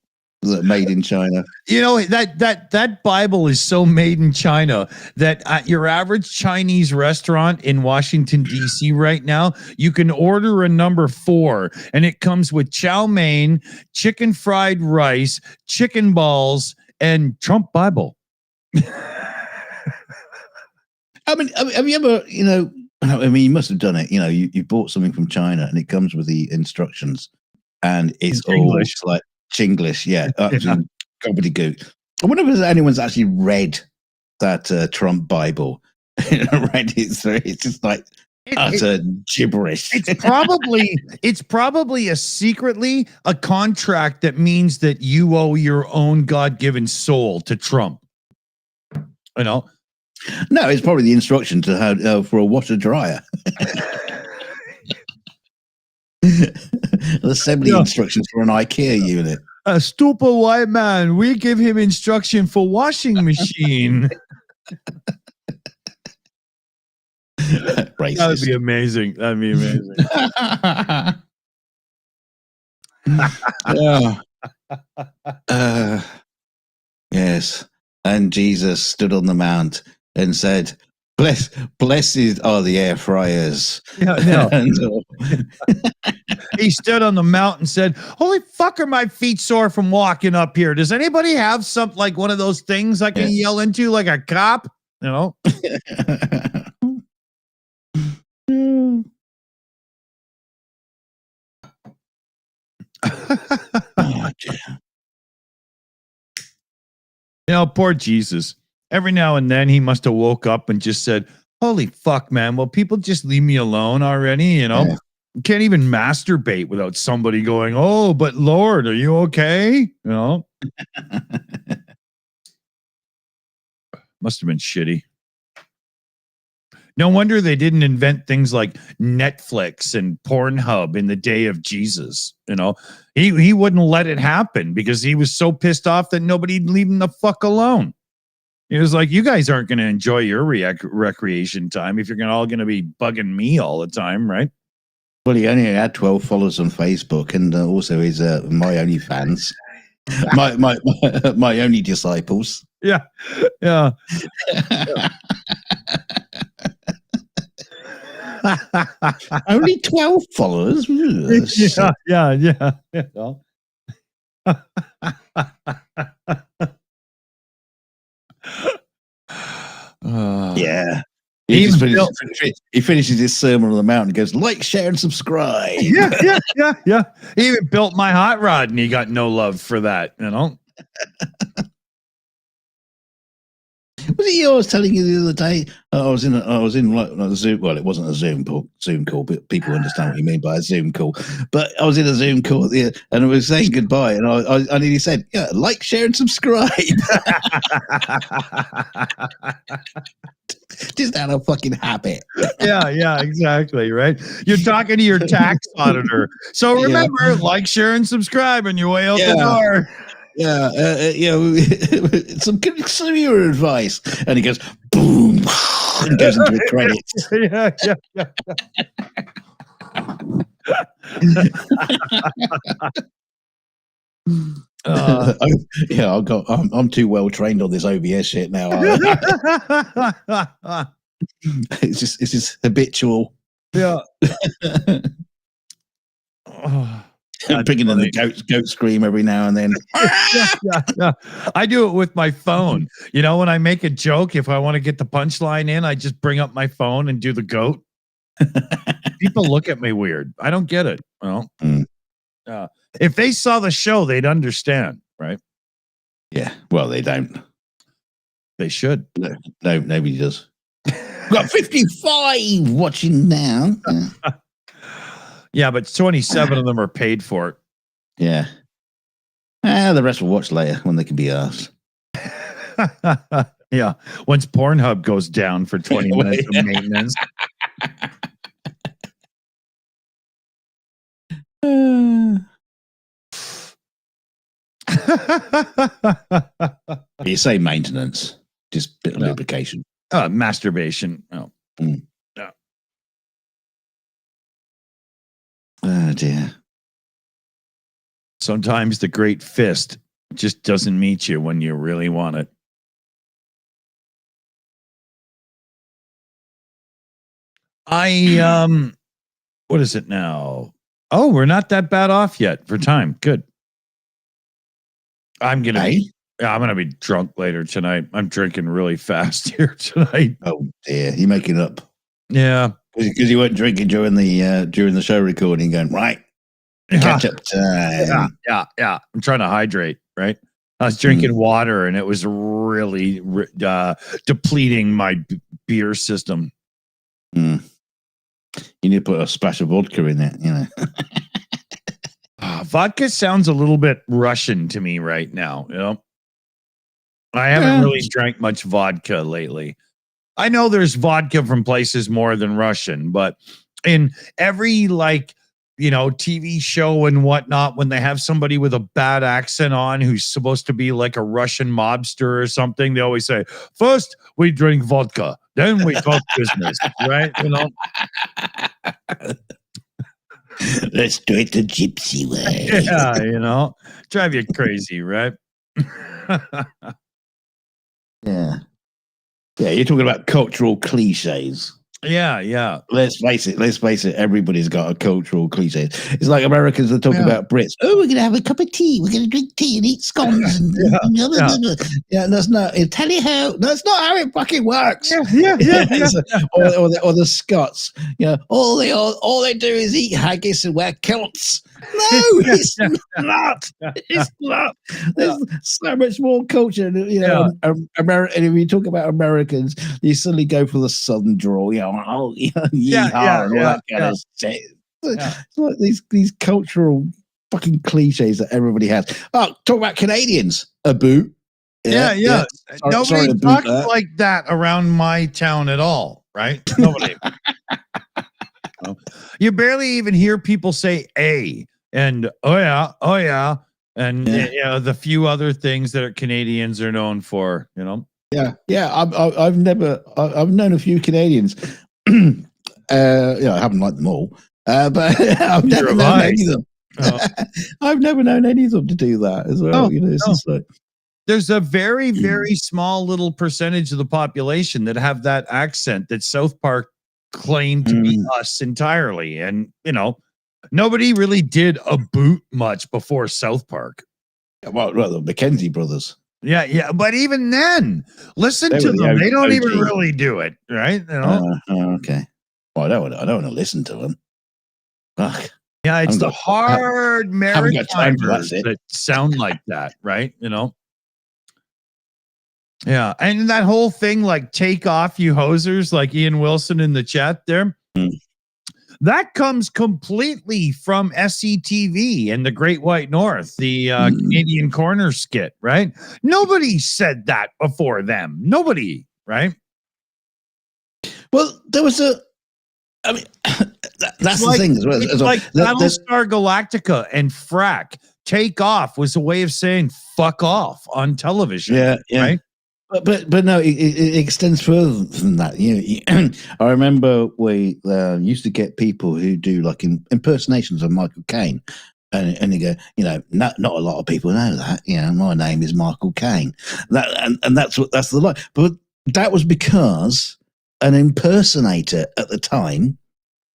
that are made in China. That Bible is so made in China that at your average Chinese restaurant in Washington, D.C. right now, you can order a number 4 and it comes with chow mein, chicken fried rice, chicken balls, and Trump Bible. I mean, have you ever, you must have done it. You bought something from China and it comes with the instructions and it's all like Chinglish. Yeah. Gobbledygook. I wonder if anyone's actually read that Trump Bible. Read it through. It's just like utter gibberish. It's probably secretly a contract that means that you owe your own God-given soul to Trump. No, it's probably the instruction to how for a washer dryer. Assembly instructions for an IKEA unit. A stupid white man. We give him instruction for washing machine. Racist. That'd be amazing. That'd be amazing. Yes. And Jesus stood on the mount and said, Blessed are the air fryers. Yeah, no. He stood on the mountain and said, holy fuck, are my feet sore from walking up here? Does anybody have something like one of those things I can yell into like a cop? You know? Oh, you know, poor Jesus. Every now and then he must have woke up and just said, holy fuck, man. Well, people just leave me alone already, you know? You can't even masturbate without somebody going, oh, but Lord, are you okay? You know? Must have been shitty. No wonder they didn't invent things like Netflix and Pornhub in the day of Jesus. You know, he wouldn't let it happen because he was so pissed off that nobody'd leave him the fuck alone. He was like, you guys aren't going to enjoy your recreation time if you're all going to be bugging me all the time, right? Well, he only had 12 followers on Facebook, and also his my only fans, my only disciples. Yeah. Only 12 followers. Yeah. Yeah. He finishes his sermon on the mountain and goes, like, share, and subscribe. Yeah. He even built my hot rod and he got no love for that, you know? Was it you I was telling you the other day? I was in like a Zoom. Well, it wasn't a Zoom call, but people understand what you mean by a Zoom call. But I was in a Zoom call and I was saying goodbye, and I nearly said, "Yeah, like, share, and subscribe." Just out of fucking habit. Yeah, exactly. Right. You're talking to your tax auditor, so remember, like, share, and subscribe on your way out the door. Some consumer advice, and he goes boom and goes into the credits. I'm too well trained on this OBS shit now. It's just habitual. Yeah. Bringing in the goat scream every now and then. Yeah. I do it with my phone. You know, when I make a joke, if I want to get the punchline in, I just bring up my phone and do the goat. People look at me weird. I don't get it. Well, if they saw the show, they'd understand, right? Yeah. Well, they don't. They should. No, nobody does. We've got 55 watching now. Yeah, but 27 of them are paid for it. Yeah. The rest will watch later when they can be asked. Yeah. Once Pornhub goes down for 20 minutes of maintenance. You say maintenance, just a bit of lubrication. Masturbation. Oh. Yeah. Oh dear. Sometimes the great fist just doesn't meet you when you really want it. What is it now? Oh, we're not that bad off yet for time. Good. I'm gonna be drunk later tonight. I'm drinking really fast here tonight. Oh dear, you're making up. Yeah, because you weren't drinking during the show recording. Going right, catch up time. Yeah. I'm trying to hydrate. Right. I was drinking water, and it was really depleting my beer system. You need to put a splash of vodka in it. You know. Vodka sounds a little bit Russian to me right now. You know, I haven't really drank much vodka lately. I know there's vodka from places more than Russian, but in every TV show and whatnot, when they have somebody with a bad accent on who's supposed to be like a Russian mobster or something, they always say, first we drink vodka, then we talk business, right? Let's do it the gypsy way. Yeah, drive you crazy, right? Yeah. Yeah, you're talking about cultural cliches. Yeah. Let's face it, everybody's got a cultural cliche. It's like Americans that talk about Brits. Oh, we're going to have a cup of tea. We're going to drink tea and eat scones. And that's not, tell you how, that's not how it fucking works. Yeah. Or the Scots, all they do is eat haggis and wear kilts. No, it's not. It's not. There's so much more culture. And if you talk about Americans, you suddenly go for the Southern drawl, and all that kind of shit. It's like these cultural fucking cliches that everybody has. Oh, talk about Canadians. A boot. Yeah. Nobody talks like that around my town at all, right? Nobody. You barely even hear people say "a" and "oh yeah," and the few other things that Canadians are known for. I've known a few Canadians. I haven't liked them all, but I've never known any of them. I've never known any of them to do that as well. Just like, there's a very, very small little percentage of the population that have that accent that South Park claimed to be us entirely. And, nobody really did a boot much before South Park. Well, the McKenzie brothers. Yeah. But even then, listen to them. They don't even really do it, right? Okay. Well, I don't want to listen to them. Fuck. Yeah, it's the hard Maritimers that sound like that, right? Yeah, and that whole thing, like, take off, you hosers, like Ian Wilson in the chat there. That comes completely from SCTV and the Great White North, the Canadian Corner skit, right? Nobody said that before them. Nobody, right? Well, there was that's the thing as well. It's like Battlestar Galactica and frack. Take off was a way of saying fuck off on television. Yeah. Right? But no, it extends further than that. I remember we used to get people who do like impersonations of Michael Caine, and you go, not a lot of people know that. My name is Michael Caine. That's the line. But that was because an impersonator at the time,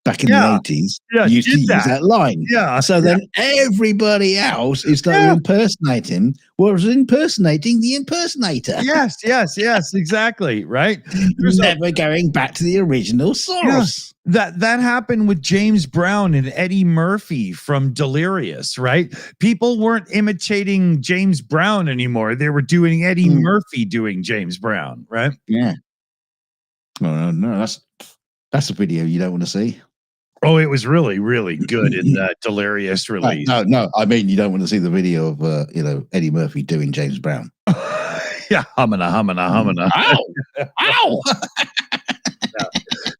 back in the 80s, used to use that line. Yeah. So then everybody else who started impersonating was impersonating the impersonator. Yes, exactly. Right. Never going back to the original source. That happened with James Brown and Eddie Murphy from Delirious, right? People weren't imitating James Brown anymore. They were doing Eddie Murphy doing James Brown, right? Yeah. Oh, no, that's a video you don't want to see. Oh, it was really, really good in that Delirious release. No, I mean, you don't want to see the video of, Eddie Murphy doing James Brown. Yeah, hummina. Ow!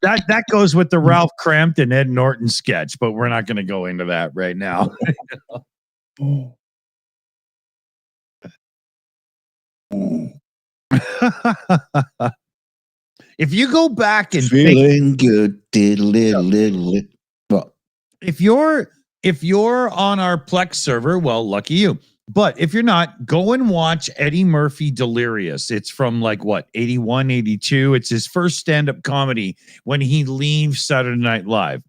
That goes with the Ralph Crampton, Ed Norton sketch, but we're not going to go into that right now. If you go back and feeling good, little. If you're on our Plex server, well, lucky you. But if you're not, go and watch Eddie Murphy Delirious. It's from 81, 82. It's his first stand-up comedy when he leaves Saturday Night Live.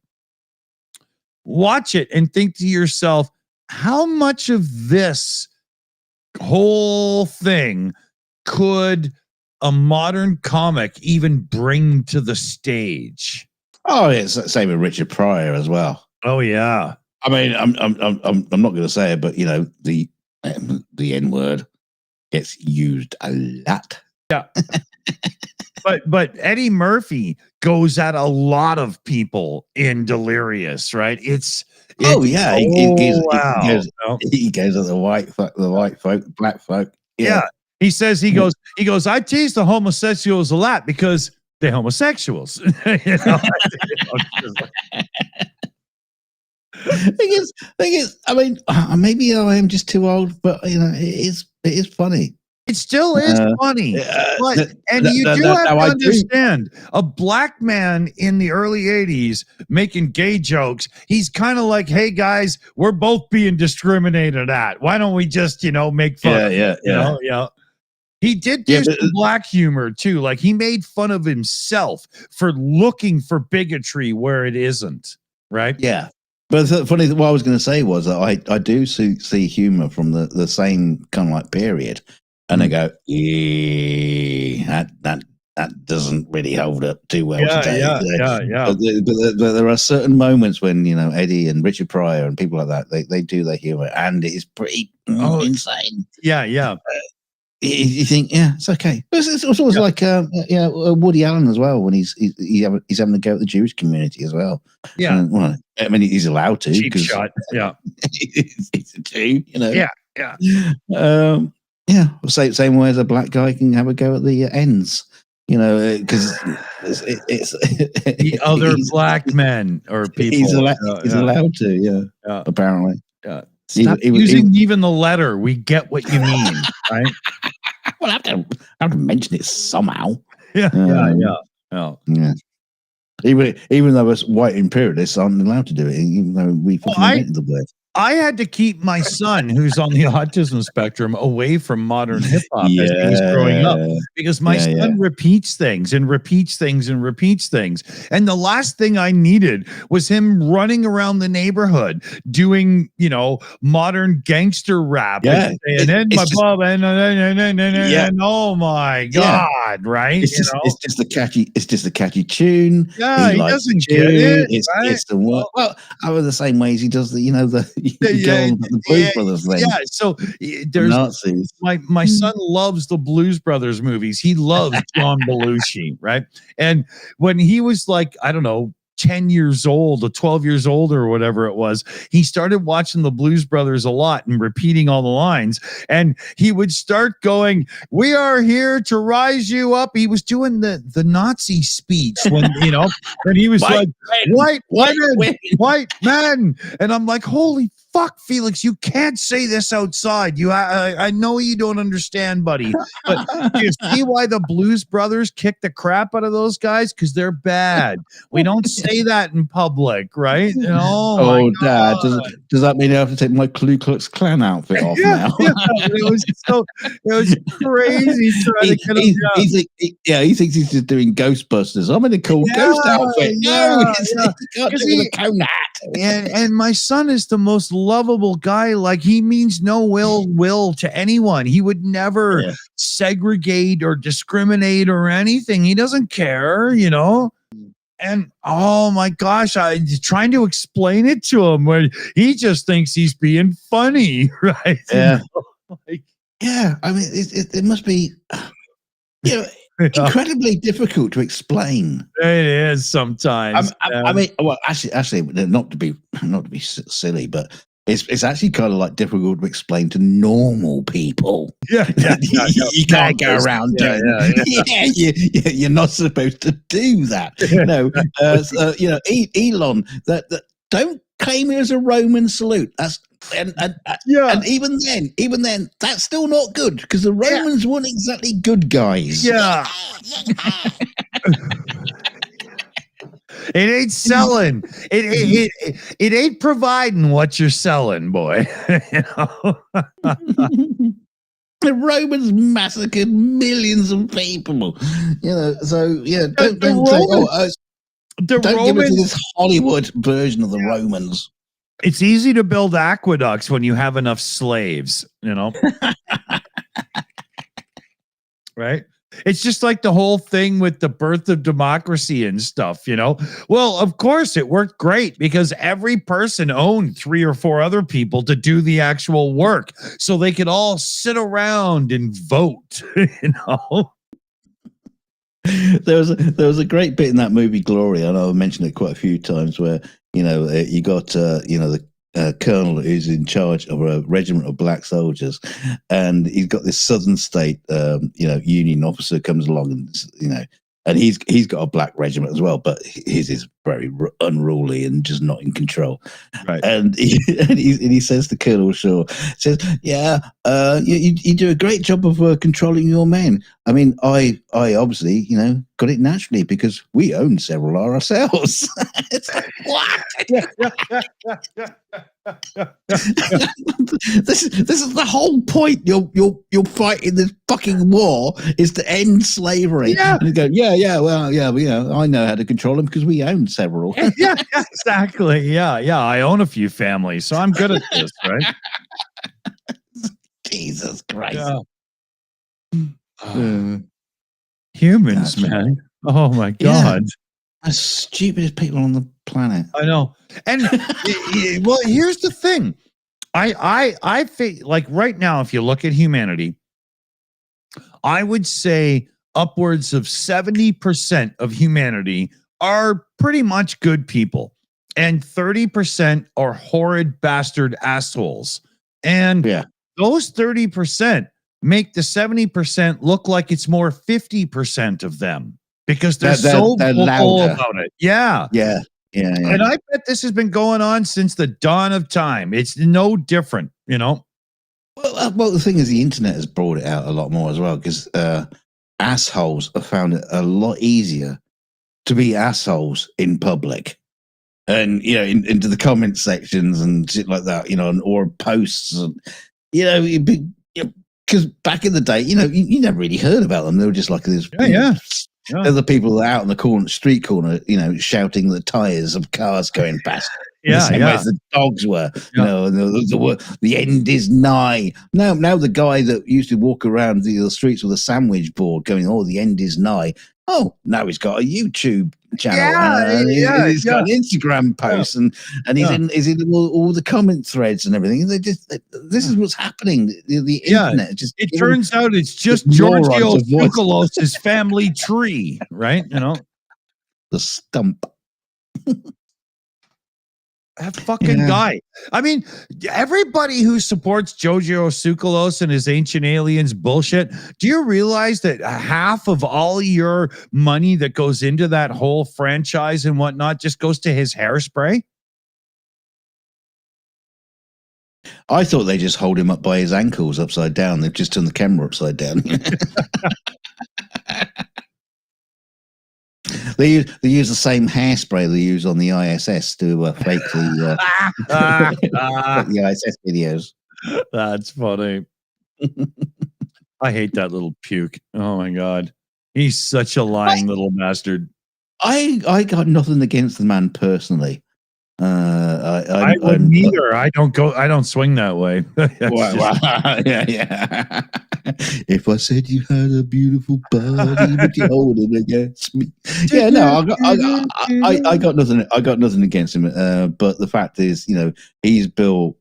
Watch it and think to yourself, how much of this whole thing could a modern comic even bring to the stage? Oh, it's the same with Richard Pryor as well. Oh yeah. I mean, I'm not going to say it, but the N-word gets used a lot. Yeah. But Eddie Murphy goes at a lot of people in Delirious, right? He goes at the white folk, black folk. Yeah. He says he goes, I tease the homosexuals a lot because the homosexuals. You know? Thing is, I mean, maybe I am just too old, but it is funny. It still is funny, but you do have to understand a black man in the early 80s making gay jokes. He's kind of like, hey guys, we're both being discriminated at. Why don't we just, make fun? Yeah. He did do some black humor too. Like he made fun of himself for looking for bigotry where it isn't. Right. Yeah. But the funny, what I was going to say was that I do see humor from the same kind of like period. And I go, that doesn't really hold up too well today. Yeah. But there are certain moments when Eddie and Richard Pryor and people like that they do their humor, and it is pretty insane. Yeah. You think, it's okay. It's also like Woody Allen as well when he's having to go at the Jewish community as well. Yeah, well, I mean he's allowed to. Cheap shot. Yeah, it's a Jew. Yeah. Yeah, same way as a black guy can have a go at the ends, because it's the other black men or people. He's allowed to, apparently. Yeah. Stop using even the letter. We get what you mean, right? Well, I have to mention it somehow. Yeah. Even though us white imperialists aren't allowed to do it, even though we invented the word. I had to keep my son, who's on the autism spectrum, away from modern hip hop as he was growing up, because my son repeats things and repeats things and repeats things. And the last thing I needed was him running around the neighborhood doing, modern gangster rap. And my bub and oh my God, right? It's just a catchy tune. Yeah, he doesn't get it. It's the what? Well, the same way as he does the the Blues Brothers thing. Yeah, so there's Nazis. My son loves the Blues Brothers movies. He loves John Belushi, right? And when he was like, I don't know, 10 years old or 12 years old or whatever it was, he started watching the Blues Brothers a lot and repeating all the lines. And he would start going, "We are here to rise you up." He was doing the Nazi speech when, and he was white men. And I'm like, holy fuck, Felix, you can't say this outside. I know you don't understand, buddy. But do you see why the Blues Brothers kick the crap out of those guys? Because they're bad. We don't say that in public, right? Oh, Dad, does that mean I have to take my Ku Klux Klan outfit off now? It was crazy trying to get him down. He thinks he's just doing Ghostbusters. I'm in a cool ghost outfit. He can't do the cone hat. And my son is the most lovable guy. Like, he means no will to anyone. He would never segregate or discriminate or anything. He doesn't care, And oh my gosh, I'm trying to explain it to him where he just thinks he's being funny, right? Yeah. I mean, it must be, incredibly difficult to explain. It is sometimes. I mean, well, actually, not to be silly, but it's actually kind of like difficult to explain to normal people. Yeah. You can't go around doing. You're not supposed to do that. No, Elon, that don't claim it as a Roman salute. That's and even then, that's still not good because the Romans weren't exactly good guys. Yeah. It ain't selling. It ain't providing what you're selling, boy. The Romans massacred millions of people. So don't give it to this Hollywood version of the Romans. It's easy to build aqueducts when you have enough slaves, right? It's just like the whole thing with the birth of democracy and stuff, Well, of course, it worked great because every person owned 3 or 4 other people to do the actual work. So they could all sit around and vote, There was a great bit in that movie Glory. I know I've mentioned it quite a few times where, you got, the colonel who's in charge of a regiment of black soldiers, and he's got this southern state, Union officer comes along and and he's got a black regiment as well, but his is very unruly and just not in control. Right. And he says to Colonel Shaw, says, "Yeah, you do a great job of controlling your men. I mean, I obviously, got it naturally because we own several ourselves." It's like, what? This is the whole point. You're fighting this fucking war is to end slavery. Yeah. And you go, I know how to control them because we own several. Yeah, exactly. Yeah. I own a few families, so I'm good at this, right? Jesus Christ. Humans, man. Oh my God. The stupidest people on the planet. I know. And well, here's the thing. I feel like right now, if you look at humanity, I would say upwards of 70% of humanity are pretty much good people, and 30% are horrid bastard assholes. And those 30% make the 70% look like it's more 50% of them because they're so vocal about it. Yeah. And I bet this has been going on since the dawn of time. It's no different, Well, the thing is, the internet has brought it out a lot more as well because assholes have found it a lot easier to be assholes in public, and into the comment sections and shit like that, or posts, and because back in the day, you never really heard about them. They were just like this. They're the people out on the street corner, shouting the tires of cars going past. The same way as the dogs were, the end is nigh. Now the guy that used to walk around the streets with a sandwich board going, "Oh, the end is nigh." Oh, now he's got a YouTube channel. He's got an Instagram post, and he's in all the comment threads and everything. This is what's happening. The internet it turns out it's just Giorgio Tsoukalos' family tree, right? The stump. That fucking guy. I mean, everybody who supports Giorgio Tsoukalos and his Ancient Aliens bullshit, do you realize that half of all your money that goes into that whole franchise and whatnot just goes to his hairspray? I thought they just hold him up by his ankles upside down. They've just turned the camera upside down. They use the same hairspray they use on the ISS to fake the ISS videos. That's funny. I hate that little puke. Oh my God. He's such a lying little bastard. I got nothing against the man personally. I wouldn't either. I don't swing that way. Yeah. If I said you had a beautiful body, would you hold it against me? Yeah, no, I got nothing. I got nothing against him. But the fact is, he's built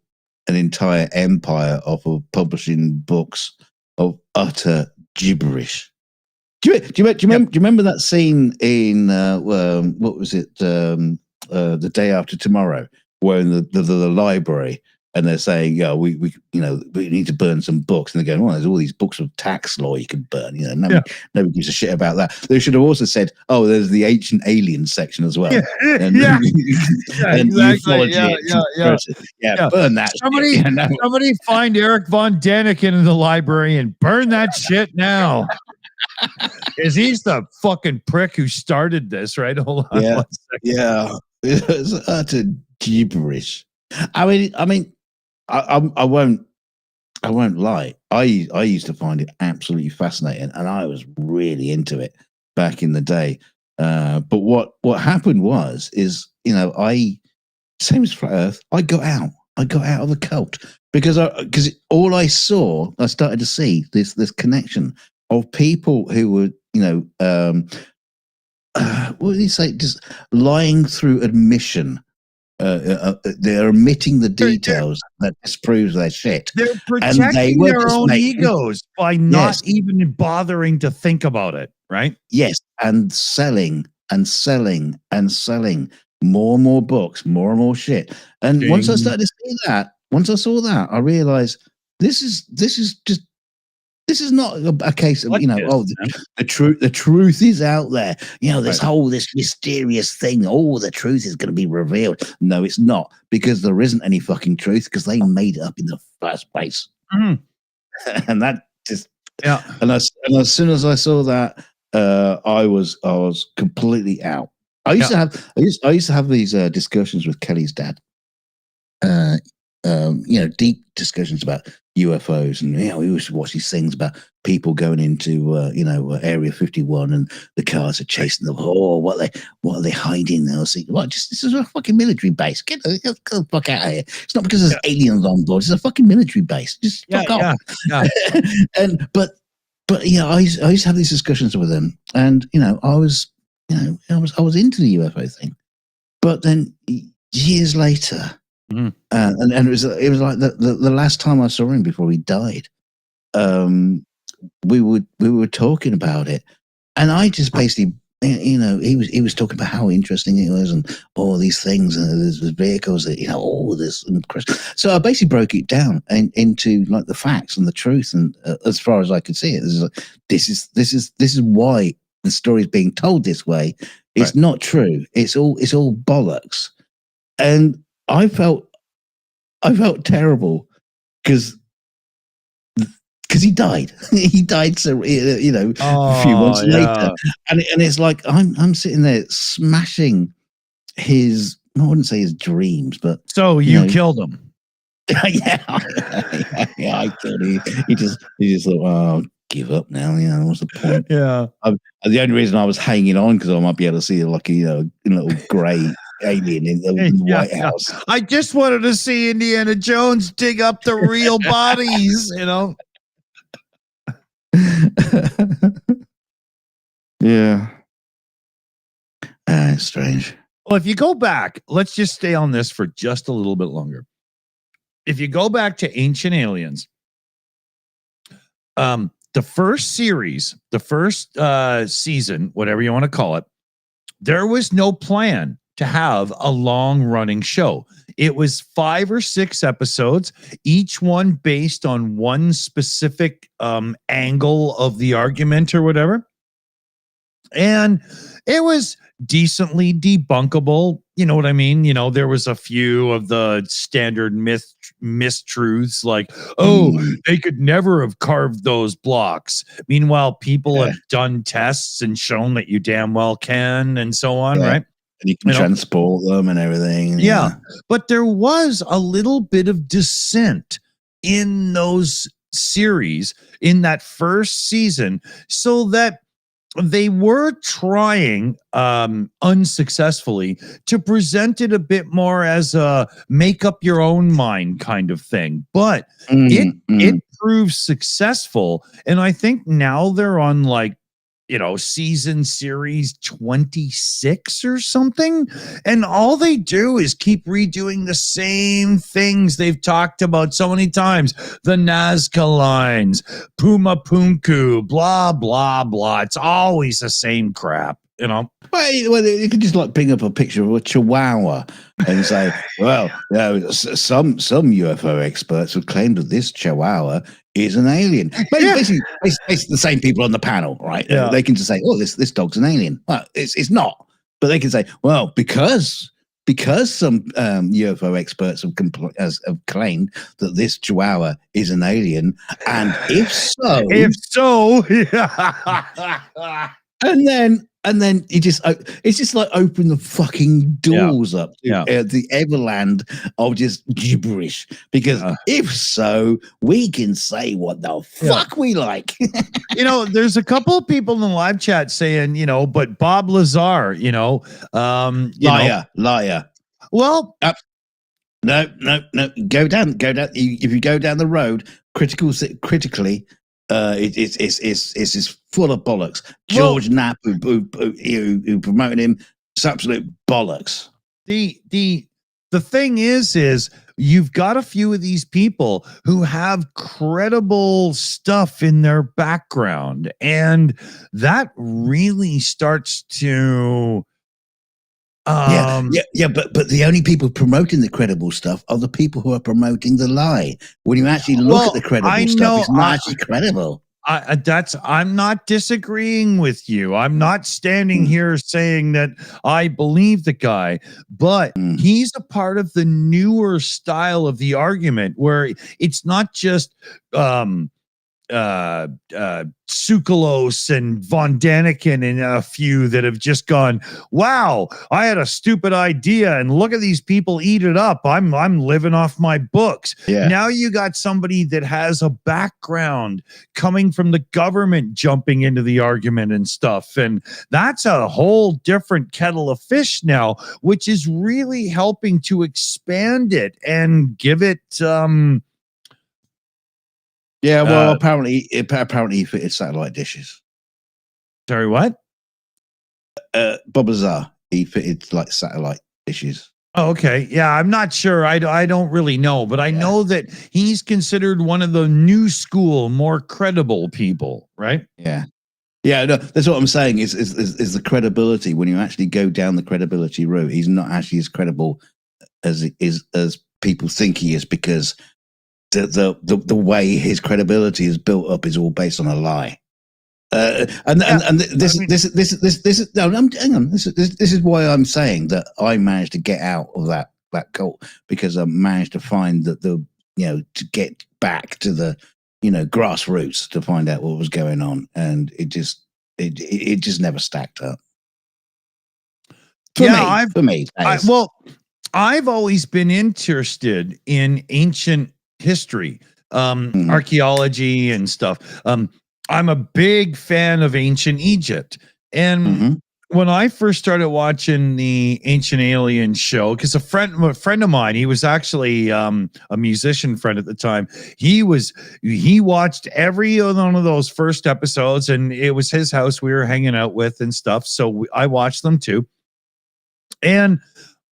an entire empire off of publishing books of utter gibberish. Do you remember that scene in what was it? The Day After Tomorrow, where in the library, and they're saying, we need to burn some books, and they're going, well, there's all these books of tax law you can burn. Nobody gives a shit about that. They should have also said, oh, there's the Ancient Aliens section as well. And exactly. Burn that. Somebody find Eric Von Daniken in the library and burn that shit now. Because he's the fucking prick who started this, right? Hold on. Yeah. It's utter gibberish. I mean, I won't lie. I used to find it absolutely fascinating, and I was really into it back in the day. But what happened is same as Flat Earth. I got out of the cult because all I started to see this connection of people who were what did he say? Just lying through admission. They're omitting the details that disproves their shit. They're protecting their own egos by not even bothering to think about it, right? Yes, and selling more and more books, more and more shit. And once I started to see that, I realized this is just This is not a case of, What you know, is, the truth is out there. You know, this right. this mysterious thing. Oh, the truth is going to be revealed. No, it's not, because there isn't any fucking truth, because they made it up in the first place. Mhm. And that just, Yeah. and as soon as I saw that, I was completely out. I used to have these discussions with Kelly's dad. You know, deep discussions about UFOs, and you know, we used to watch these things about people going into you know, Area 51, and the cars are chasing them. Oh, what are they hiding? They'll see, what? Just, this is a fucking military base. Get the fuck out of here. It's not because there's aliens on board. It's a fucking military base. Just fuck off. Yeah. And but yeah, I used to have these discussions with them, and you know, I was into the UFO thing, but then years later. Mm-hmm. And it was like the last time I saw him before he died. We were talking about it, and I just basically, you know, he was talking about how interesting it was, and all these things, and there's vehicles that, you know, all this. So I basically broke it down into like the facts and the truth, and as far as I could see it, this is why the story is being told this way. It's not true. It's all bollocks, and I felt terrible because he died. He died, so you know, a few months later, and it's like I'm sitting there smashing his. I wouldn't say his dreams, but so you killed him. Yeah, I killed him. He just thought, oh, give up now. You know, what's the point? Yeah. The only reason I was hanging on because I might be able to see like a, you know, a little grey alien in the White House. I just wanted to see Indiana Jones dig up the real bodies, you know. Yeah. Strange. Well, if you go back, let's just stay on this for just a little bit longer. If you go back to Ancient Aliens, the first series, the first season, whatever you want to call it, there was no plan to have a long-running show. It was 5 or 6 episodes, each one based on one specific angle of the argument or whatever. And it was decently debunkable. You know what I mean? You know, there was a few of the standard mistruths like, oh, they could never have carved those blocks. Meanwhile, people have done tests and shown that you damn well can, and so on, right? And you can transport them and everything. Yeah. But there was a little bit of dissent in those series in that first season, so that they were trying unsuccessfully to present it a bit more as a make up your own mind kind of thing. But it proved successful. And I think now they're on like, you know, series 26 or something. And all they do is keep redoing the same things they've talked about so many times. The Nazca lines, Puma Punku, blah, blah, blah. It's always the same crap, you know? Well, you could just like bring up a picture of a chihuahua and say, well, some UFO experts have claimed that this chihuahua is an alien. Basically, the same people on the panel, right? Yeah. They can just say, oh, this dog's an alien. Well, it's not. But they can say, well, because some UFO experts have claimed that this chihuahua is an alien, and if so, and then it's just like open the fucking doors up to the Everland of just gibberish. Because if so, we can say what the fuck we like. You know, there's a couple of people in the live chat saying, you know, but Bob Lazar, you know, liar. Well, no. Go down. If you go down the road critically. It's full of bollocks. George Knapp, who promoted him, it's absolute bollocks. The thing is you've got a few of these people who have credible stuff in their background, and that really starts to but the only people promoting the credible stuff are the people who are promoting the lie. When you actually look at the credible stuff, it's not actually credible. I'm not disagreeing with you. I'm not standing here saying that I believe the guy, but he's a part of the newer style of the argument where it's not just Tsoukalos and Von Daniken and a few that have just gone, wow, I had a stupid idea and look at these people eat it up. I'm living off my books. Yeah. Now you got somebody that has a background coming from the government jumping into the argument and stuff. And that's a whole different kettle of fish now, which is really helping to expand it and give it yeah, well, apparently he fitted satellite dishes. Sorry, what? Bob Azar, he fitted like satellite dishes. Oh, okay. Yeah, I'm not sure. I don't really know, but I know that he's considered one of the new school, more credible people, right? Yeah. Yeah, no, that's what I'm saying is the credibility. When you actually go down the credibility route, he's not actually as credible as people think he is, because the way his credibility is built up is all based on a lie. This is why I'm saying that I managed to get out of that cult, because I managed to find that to get back to the grassroots to find out what was going on, and it just never stacked up. For me. I've always been interested in ancient history, archaeology and stuff. I'm a big fan of ancient Egypt. And when I first started watching the Ancient Aliens show, because a friend of mine, he was actually a musician friend at the time. He watched every one of those first episodes, and it was his house we were hanging out with and stuff. So I watched them too. And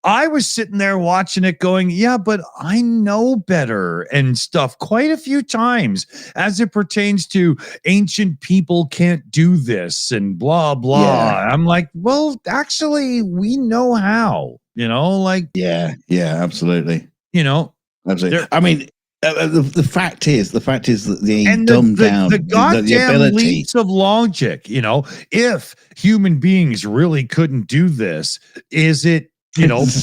I was sitting there watching it going, yeah, but I know better and stuff quite a few times as it pertains to ancient people can't do this and blah, blah. Yeah. I'm like, well, actually, we know how, like. Yeah, absolutely. Absolutely. I mean, the fact is that they dumbed down the goddamn the ability. leaps of logic, if human beings really couldn't do this, is it,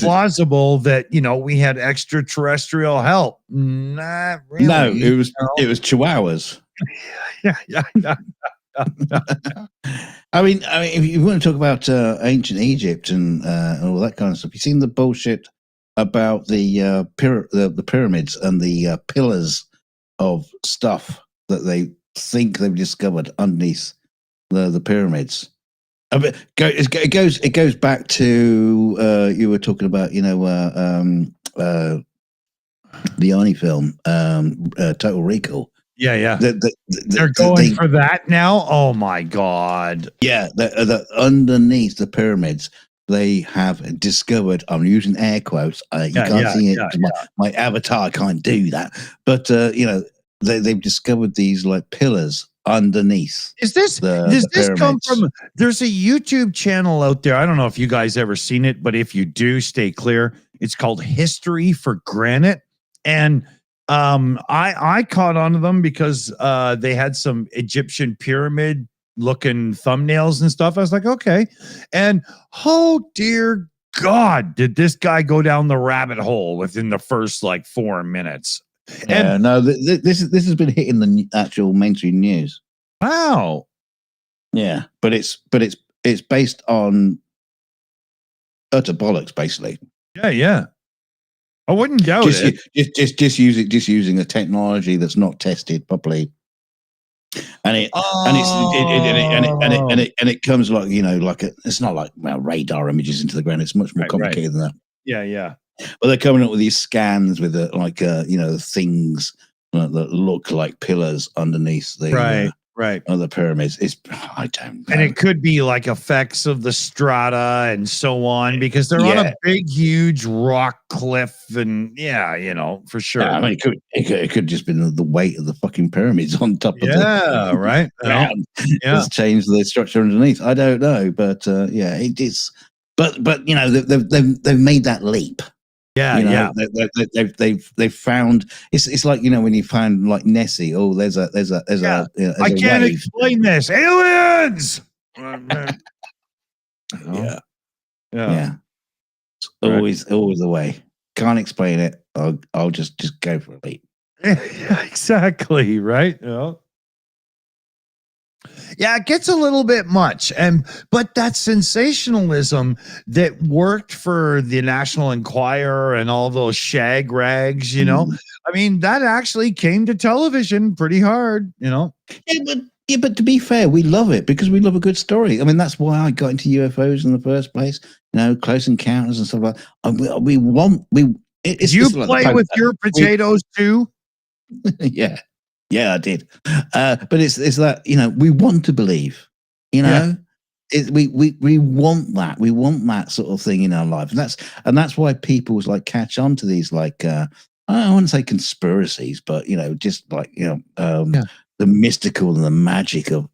plausible that we had extraterrestrial help? Not really. No, it was chihuahuas. yeah. I mean, if you want to talk about ancient Egypt and all that kind of stuff, you seen the bullshit about the pyramids and the pillars of stuff that they think they've discovered underneath the pyramids. It goes back to you were talking about the Arnie film Total Recall. Yeah. They're going for that now. Oh my god! Yeah, underneath the pyramids, they have discovered. I'm using air quotes. You can't see it. My avatar can't do that. But they've discovered these like pillars underneath. Does this come from? There's a YouTube channel out there. I don't know if you guys ever seen it, but if you do, stay clear. It's called History for Granite, and I caught on to them because they had some Egyptian pyramid looking thumbnails and stuff. I was like, okay, and oh dear God, did this guy go down the rabbit hole within the first like 4 minutes? Yeah, no, this has been hitting the actual mainstream news. Wow. Yeah, but it's based on utter bollocks, basically. Yeah. I wouldn't doubt it. Just using a technology that's not tested properly, and it comes like it's not like radar images into the ground. It's much more complicated than that. Yeah. But they're coming up with these scans with things that look like pillars underneath the other pyramids. I don't know. And it could be like effects of the strata and so on, because they're on a big, huge rock cliff, and for sure. Yeah, I mean, it could just been the weight of the fucking pyramids on top of the right. It's changed the structure underneath. I don't know, but it is. But they've made that leap. Yeah, You know, yeah. they've found it's like, you know, when you find like Nessie. Oh, there's a Yeah. there's I a can't wave. explain this. Aliens. Oh, Yeah, yeah. yeah. It's Right. always the way. Can't explain it. I'll just go for a leap. Yeah, exactly. Right. Yeah. Yeah, it gets a little bit much. But that sensationalism that worked for the National Enquirer and all those shag rags, Mm. I mean, that actually came to television pretty hard. But to be fair, we love it because we love a good story. I mean, that's why I got into UFOs in the first place. You know, close encounters and stuff like. And we want we. You It's like the play Pope. with your We, potatoes too? yeah, yeah, I did. But it's that, you know, we want to believe. You Yeah. know, we want that. We want that sort of thing in our life, and that's why people like catch on to these like. I don't want to say conspiracies, but you know, just like, you know, Yeah. the mystical and the magic of,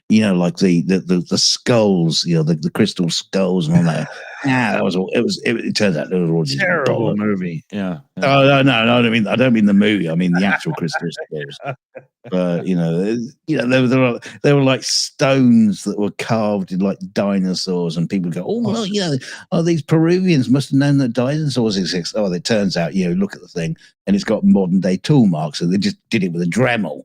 you know, like the skulls, you know, the crystal skulls and all that. Yeah, that was all. It turns out it was all just Terrible bollocks. movie. Yeah. Oh no, I don't mean the movie. I mean the actual crystal skulls. You know, there were like stones that were carved in like dinosaurs, and people go, "Oh well, you know, oh, these Peruvians must have known that dinosaurs exist." Oh, it turns out, you know, look at the thing, and it's got modern day tool marks, and they just did it with a Dremel.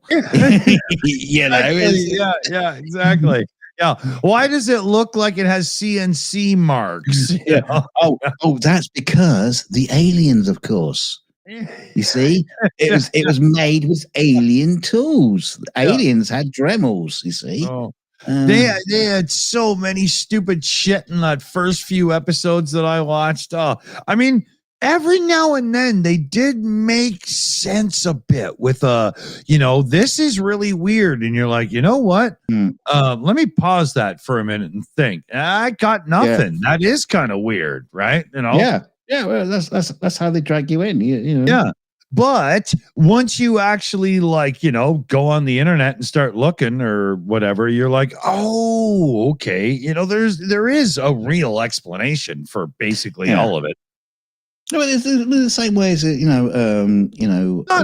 You know, Exactly. Yeah, exactly. Yeah. Why does it look like it has CNC marks? yeah. Oh, that's because the aliens, of course. You see, it was made with alien tools. Yeah. Aliens had Dremels. You see. Oh, Uh, they had so many stupid shit in that first few episodes that I watched. Oh, I mean, every now and then they did make sense a bit with this is really weird, and you're like, you know what? hmm. Let me pause that for a minute and think. I got Yeah. nothing. That is kind of weird, right? Yeah. Yeah. Well, that's how they drag you in. You know. Yeah. But once you actually go on the internet and start looking or whatever, you're like, oh, okay. There is a real explanation for basically Yeah. all of it. No, it's the same way as a Not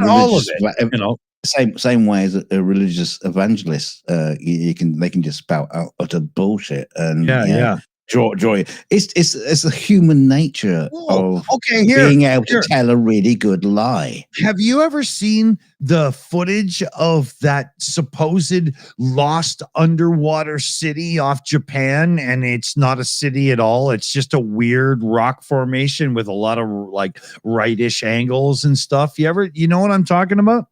all of religious it. same way as a religious evangelist. They can just spout out utter bullshit and Yeah, yeah. draw it. It's the human nature Oh, of okay. being able to Here. tell a really good lie. Have you ever seen the footage of that supposed lost underwater city off Japan? And it's not a city at all. It's just a weird rock formation with a lot of like rightish angles and stuff. You know what I'm talking about?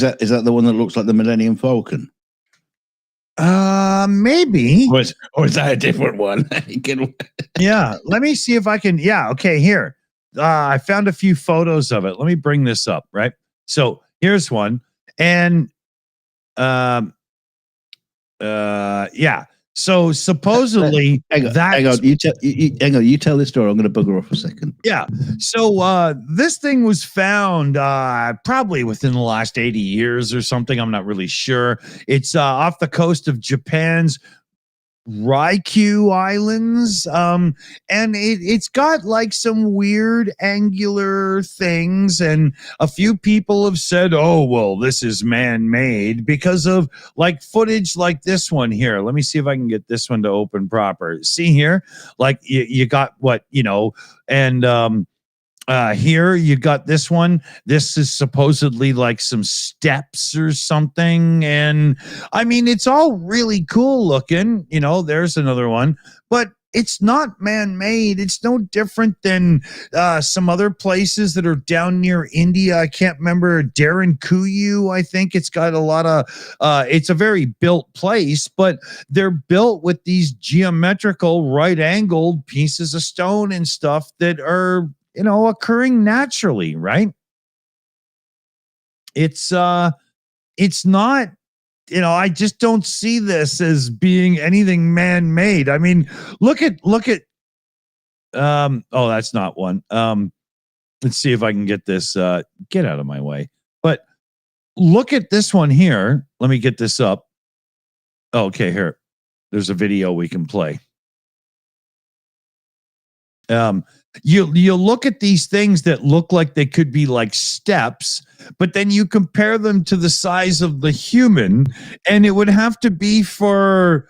Is that the one that looks like the Millennium Falcon? Maybe. Or is that a different one? Yeah. Let me see if I can. Yeah. Okay. Here. I found a few photos of it. Let me bring this up. Right. So here's one. And yeah. So supposedly hang on. You tell this story. I'm going to bugger off a second. Yeah. So this thing was found probably within the last 80 years or something. I'm not really sure. It's off the coast of Japan's Ryukyu Islands. And it's got like some weird angular things, and a few people have said, oh, well, this is man-made because of like footage like this one here. Let me see if I can get this one to open proper. See here, like you got and here you got this one. This is supposedly like some steps or something. And I mean, it's all really cool looking. There's another one, but it's not man-made. It's no different than some other places that are down near India. I can't remember. Kuyu, I think it's got a lot of it's a very built place, but they're built with these geometrical right-angled pieces of stone and stuff that are occurring naturally, right? It's not, I just don't see this as being anything man-made. I mean, look at oh, that's not one. Let's see if I can get this get out of my way. But look at this one here. Let me get this up. Okay, here. There's a video we can play. You look at these things that look like they could be like steps, but then you compare them to the size of the human, and it would have to be for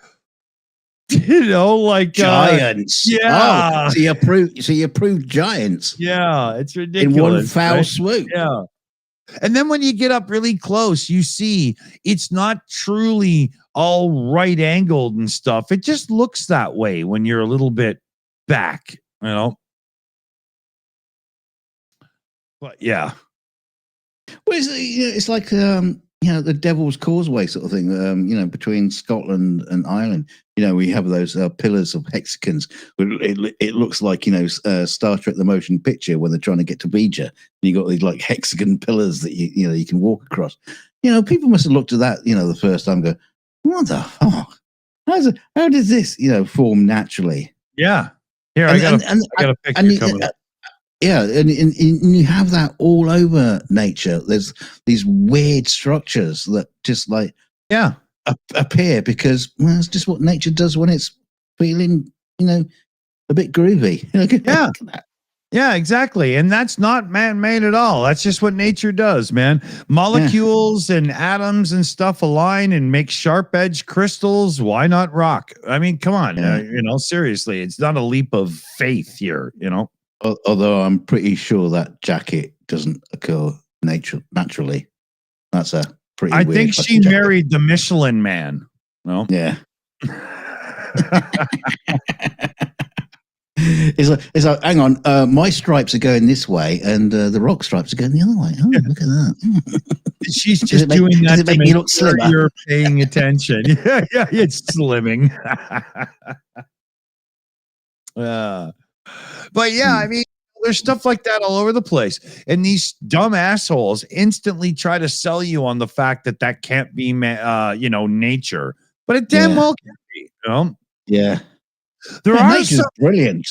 like Giants. yeah, So you prove giants yeah, it's in one ridiculous, foul right? swoop. Yeah. And then when you get up really close, you see it's not truly all right angled and stuff. It just looks that way when you're a little bit back, you know. But yeah. Well, it's like the Devil's Causeway sort of thing. Between Scotland and Ireland. We have those pillars of hexagons. It looks like Star Trek: The Motion Picture when they're trying to get to Beecher. You got these like hexagon pillars that you can walk across. People must have looked at that the first time. And go, what the fuck? How does this form naturally? Yeah. Here, I got a picture coming up. Yeah, and you have that all over nature. There's these weird structures that just like appear because it's just what nature does when it's feeling a bit groovy. Yeah, exactly. And that's not man-made at all. That's just what nature does, man. Molecules and atoms and stuff align and make sharp-edged crystals. Why not rock? I mean, come on. Seriously, it's not a leap of faith here, Although I'm pretty sure that jacket doesn't occur naturally. That's a pretty I weird think she jacket. married the Michelin Man. No? Yeah. It's like, hang on, my stripes are going this way and the rock stripes are going the other way. Oh, look at that. She's just doing that to make you look slimmer? You're paying attention. Yeah, it's slimming. But yeah, I mean, there's stuff like that all over the place. And these dumb assholes instantly try to sell you on the fact that can't be, nature. But it damn well can be, Yeah. Nature's brilliant.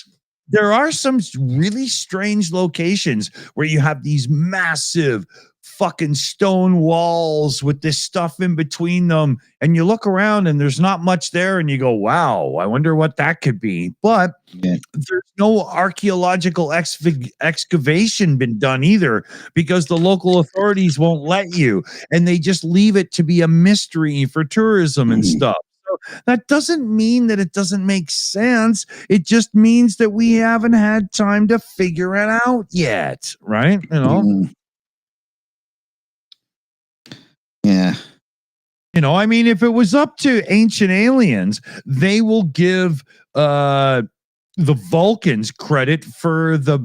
There are some really strange locations where you have these massive fucking stone walls with this stuff in between them, and you look around and there's not much there, and you go, wow, I wonder what that could be. But there's no archaeological excavation been done either, because the local authorities won't let you, and they just leave it to be a mystery for tourism and stuff. That doesn't mean that it doesn't make sense. It just means that we haven't had time to figure it out yet, right? Yeah. I mean, if it was up to ancient aliens, they will give the Vulcans credit for the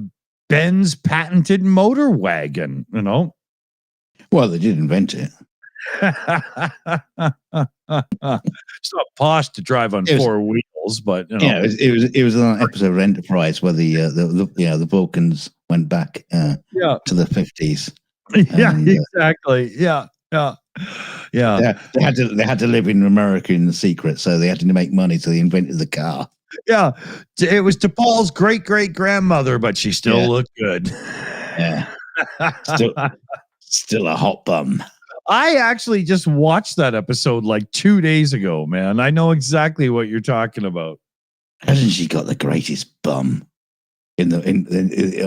Benz patented motor wagon, Well, they did invent it. It's not posh to drive on four wheels, but it was an episode of Enterprise where the Vulcans went back to the 50s. Exactly. Yeah. They had to live in America in the secret, so they had to make money, so they invented the car. Yeah, it was to Paul's great grandmother, but she still looked good. Yeah, still a hot bum. I actually just watched that episode like 2 days ago, man. I know exactly what you're talking about. Hasn't she got the greatest bum? In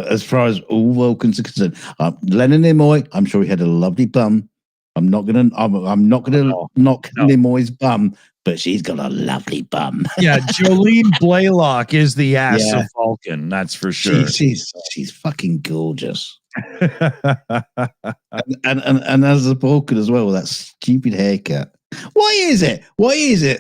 as far as all Vulcans are concerned, Leonard Nimoy, I'm sure he had a lovely bum. I'm not gonna knock Nimoy's bum, but she's got a lovely bum. Yeah, Jolene Blaylock is the ass of Vulcan, that's for sure. She's fucking gorgeous. and as a Vulcan as well, with that stupid haircut. Why is it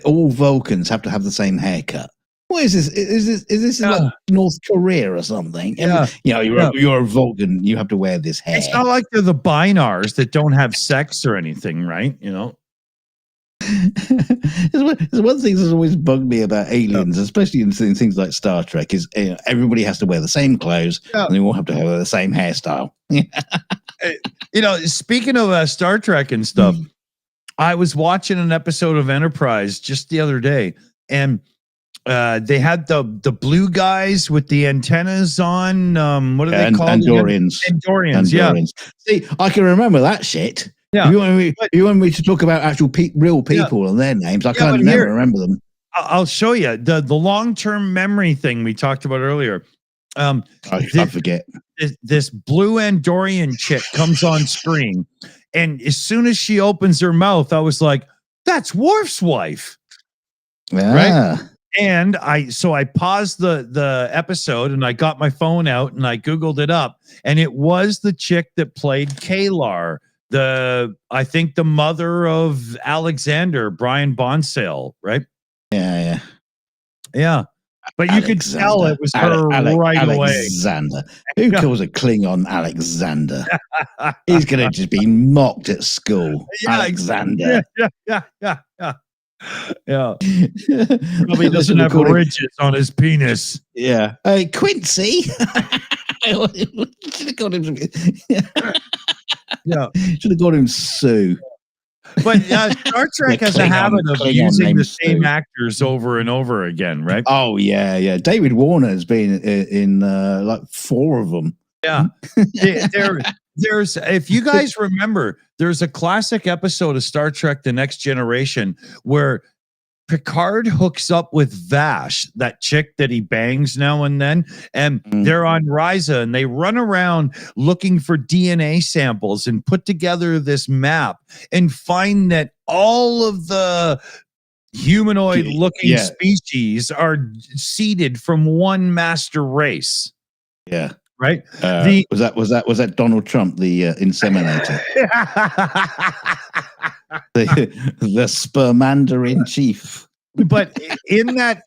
all Vulcans have to have the same haircut? What is this? Is this like North Korea or something? Yeah. You're a Vulcan, you have to wear this hair. It's not like they're the Binars that don't have sex or anything, right? There's one thing that's always bugged me about aliens, especially in things like Star Trek, is everybody has to wear the same clothes and they all have to have the same hairstyle. Speaking of Star Trek and stuff, I was watching an episode of Enterprise just the other day, and they had the blue guys with the antennas on. What are they called? Andorians. Andorians, yeah. See, I can remember that shit. Yeah. If you want me to talk about actual real people and their names, I can't never remember them. I'll show you the long-term memory thing we talked about earlier. I forget. This blue Andorian chick comes on screen, and as soon as she opens her mouth, I was like, "That's Worf's wife." Right. And I paused the episode and I got my phone out and I Googled it up, and it was the chick that played Kalar, I think the mother of Alexander, Brian Bonsale, right? Yeah. But you could tell it was her right away. Alexander. Who calls a Klingon Alexander? He's going to just be mocked at school. Alexander. Yeah. Probably doesn't have ridges on his penis. Yeah. Hey, Quincy. Should have got him. Yeah. Should have got him Sue. But Star Trek has a habit of using the same actors over and over again, right? Oh, yeah. David Warner has been in like 4 of them. Yeah. There's, if you guys remember, there's a classic episode of Star Trek The Next Generation where Picard hooks up with Vash, that chick that he bangs now and then, and they're on Risa and they run around looking for DNA samples and put together this map and find that all of the humanoid looking species are seeded from one master race. Yeah. Right. Was that Donald Trump, the inseminator, the spermander in chief? But in that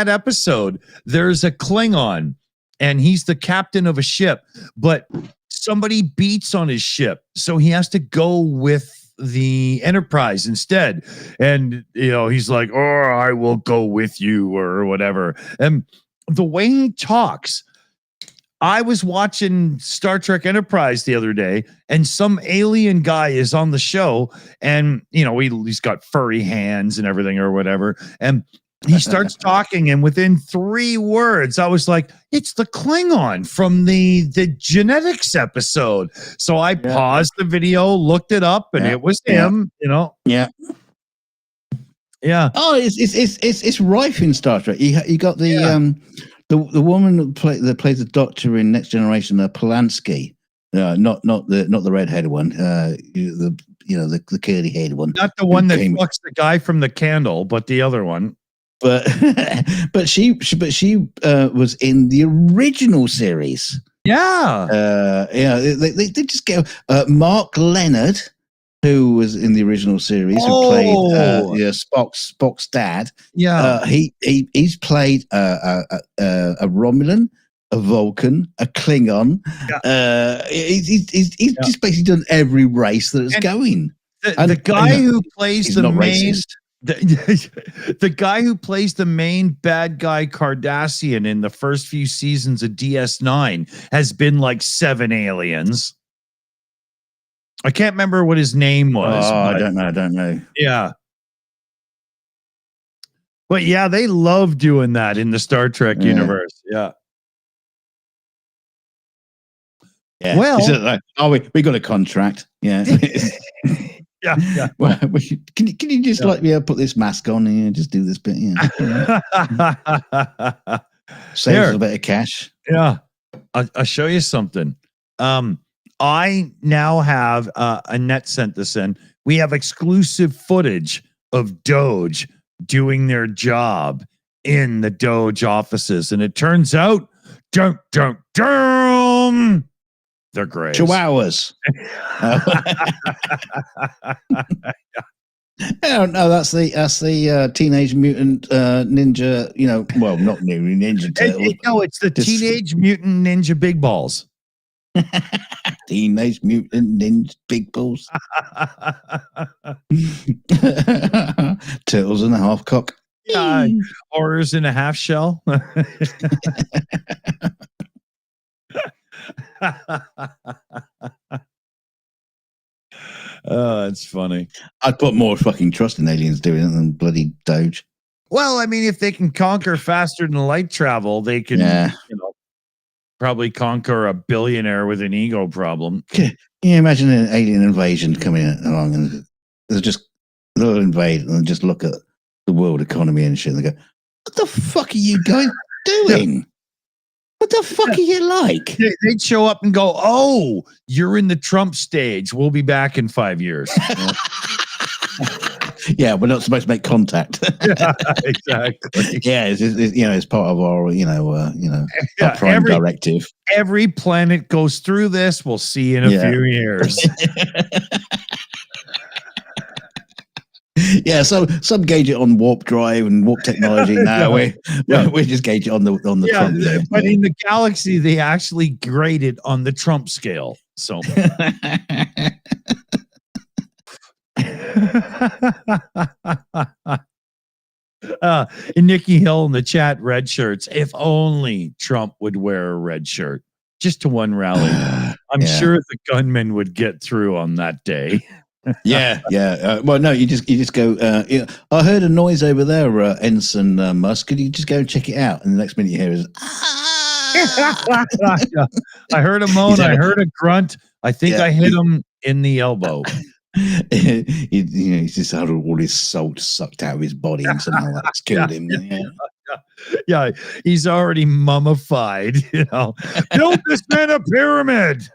episode, there's a Klingon, and he's the captain of a ship. But somebody beats on his ship, so he has to go with the Enterprise instead. And he's like, "Oh, I will go with you," or whatever. And the way he talks. I was watching Star Trek Enterprise the other day, and some alien guy is on the show, and he's got furry hands and everything or whatever, and he starts talking, and within 3 words, I was like, "It's the Klingon from the genetics episode." So I paused the video, looked it up, and it was him. Yeah. Oh, it's rife in Star Trek. You got the. The woman that plays the Doctor in Next Generation, Polanski, not the redhead one, the curly haired one, not the one that fucks the guy from The Candle, but the other one. But she was in the original series. Yeah, They just go. Mark Leonard, who was in the original series, who played Spock's dad. Yeah, he's played a Romulan, a Vulcan, a Klingon. Yeah. He's just basically done every race that is going. The guy who plays the main. The guy who plays the main bad guy Cardassian in the first few seasons of DS9 has been like 7 aliens. I can't remember what his name was. Oh, I don't know. Yeah. But yeah, they love doing that in the Star Trek universe. Yeah. Yeah. Well, we got a contract. Yeah. Yeah. Well, can you just let me put this mask on and just do this bit? Yeah. Saves a bit of cash. Yeah. I'll show you something. I now have Annette sent this in. We have exclusive footage of Doge doing their job in the Doge offices, and it turns out, they're great. Chihuahuas. No, that's the Teenage Mutant Ninja. Well, not Ninja Turtles. No, it's the Teenage Mutant Ninja Big Balls. Teenage Mutant Ninja Big Balls. Turtles in a half cock. Yeah, horrors in a half shell. Oh, that's funny. I'd put more fucking trust in aliens doing it than bloody Doge. Well, I mean, if they can conquer faster than light travel, they can, probably conquer a billionaire with an ego problem. Can you imagine an alien invasion coming along and they'll invade and just look at the world economy and shit and they go, "What the fuck are you guys doing?" What the fuck are you like? They'd show up and go, "Oh, you're in the Trump stage. We'll be back in 5 years." Yeah, we're not supposed to make contact. Yeah, exactly. Yeah, it's part of our, Yeah, our prime directive. Every planet goes through this. We'll see in a few years. Yeah, so some gauge it on warp drive and warp technology. Now we just gauge it on the Trump. But in the galaxy, they actually grade it on the Trump scale. So. And Nikki Hill in the chat, red shirts. If only Trump would wear a red shirt just to one rally. I'm sure the gunman would get through on that day. Yeah. Well, no, you just go. I heard a noise over there, Ensign Musk. Could you just go and check it out? And the next minute you hear is. I heard a moan. I heard a grunt. I think I hit him in the elbow. He's just had all his salt sucked out of his body, and somehow that's killed him. Yeah, he's already mummified. Build this man a pyramid.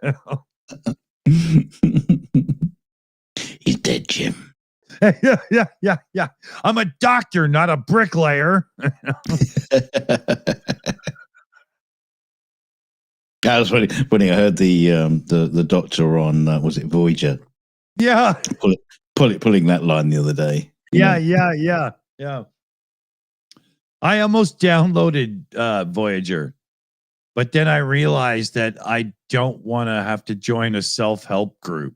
He's dead, Jim. Yeah. I'm a doctor, not a bricklayer. That was funny. I heard the doctor on was it Voyager? Yeah, pulling that line the other day. Yeah. I almost downloaded Voyager, but then I realized that I don't want to have to join a self-help group.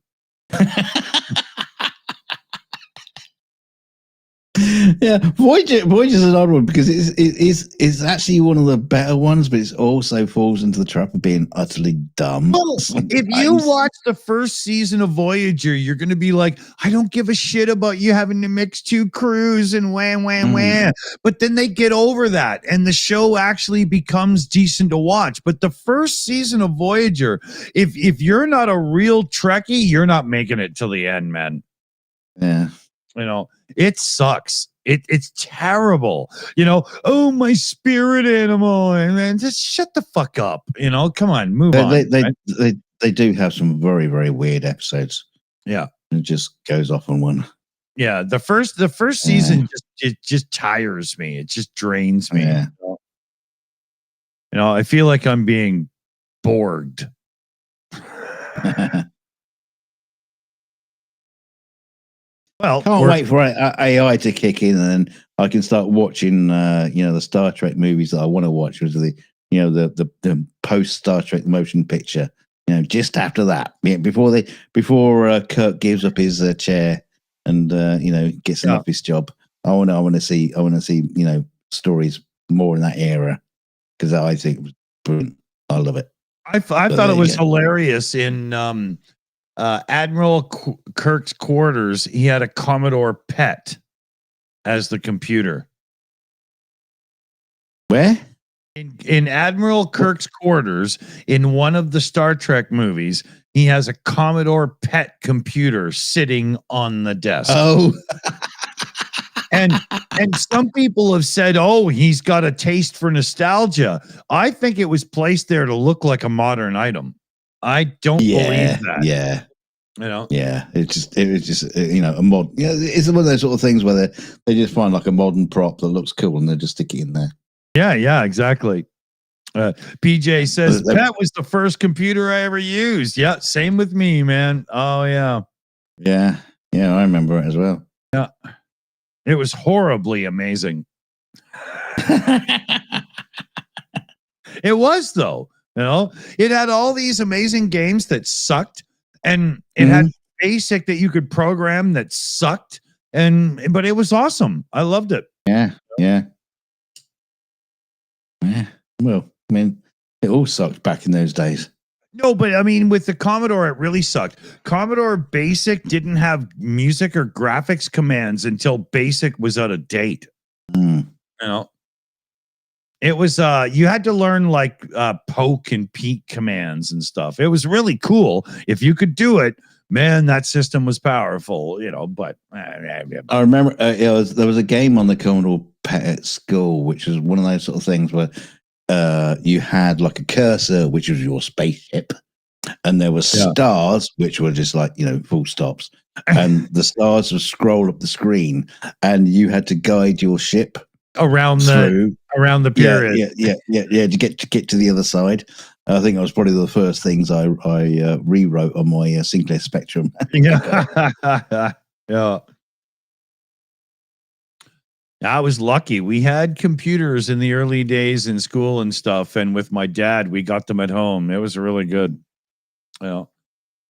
Yeah, Voyager's an odd one because it's actually one of the better ones, but it also falls into the trap of being utterly dumb. Well, if you watch the first season of Voyager, you're going to be like, I don't give a shit about you having to mix two crews and wham. But then they get over that, and the show actually becomes decent to watch. But the first season of Voyager, if you're not a real Trekkie, you're not making it till the end, man. Yeah. It sucks. It's terrible. Oh, my spirit animal, and man, just shut the fuck up. Come on, move on. They do have some very, very weird episodes. Yeah, it just goes off on one. Yeah, the first season just tires me. It just drains me. Yeah. I feel like I'm being borged. Well, can't wait for AI to kick in, and then I can start watching, the Star Trek movies that I want to watch, which are the post Star Trek motion picture. Just after that, before Kirk gives up his chair and gets an office job. I want to see stories more in that era because I think it was brilliant. I love it. I thought it was hilarious in Admiral Kirk's quarters. He had a Commodore PET as the computer. Where? In Admiral Kirk's quarters in one of the Star Trek movies, he has a Commodore PET computer sitting on the desk. Oh. And some people have said, oh, he's got a taste for nostalgia. I think it was placed there to look like a modern item. I don't believe that. Yeah. Yeah, it was just a mod. Yeah, it's one of those sort of things where they just find like a modern prop that looks cool and they just stick it in there. Yeah, exactly. PJ says that was the first computer I ever used. Yeah, same with me, man. Oh yeah, I remember it as well. Yeah, it was horribly amazing. It was though. It had all these amazing games that sucked. And it had BASIC that you could program that sucked, but it was awesome. I loved it. Yeah. Well, I mean, it all sucked back in those days. No, but I mean, with the Commodore, it really sucked. Commodore BASIC didn't have music or graphics commands until BASIC was out of date. It was you had to learn like poke and peek commands and stuff. It was really cool. If you could do it, man, that system was powerful, but I remember there was a game on the Commodore PET at school, which was one of those sort of things where you had like a cursor, which was your spaceship, and there were stars, which were just like, full stops, and the stars would scroll up the screen, and you had to guide your ship around the period. To get to the other side. I think that was probably the first things I rewrote on my Sinclair Spectrum. Yeah. I was lucky. We had computers in the early days in school and stuff, and with my dad, we got them at home. It was really good. Yeah.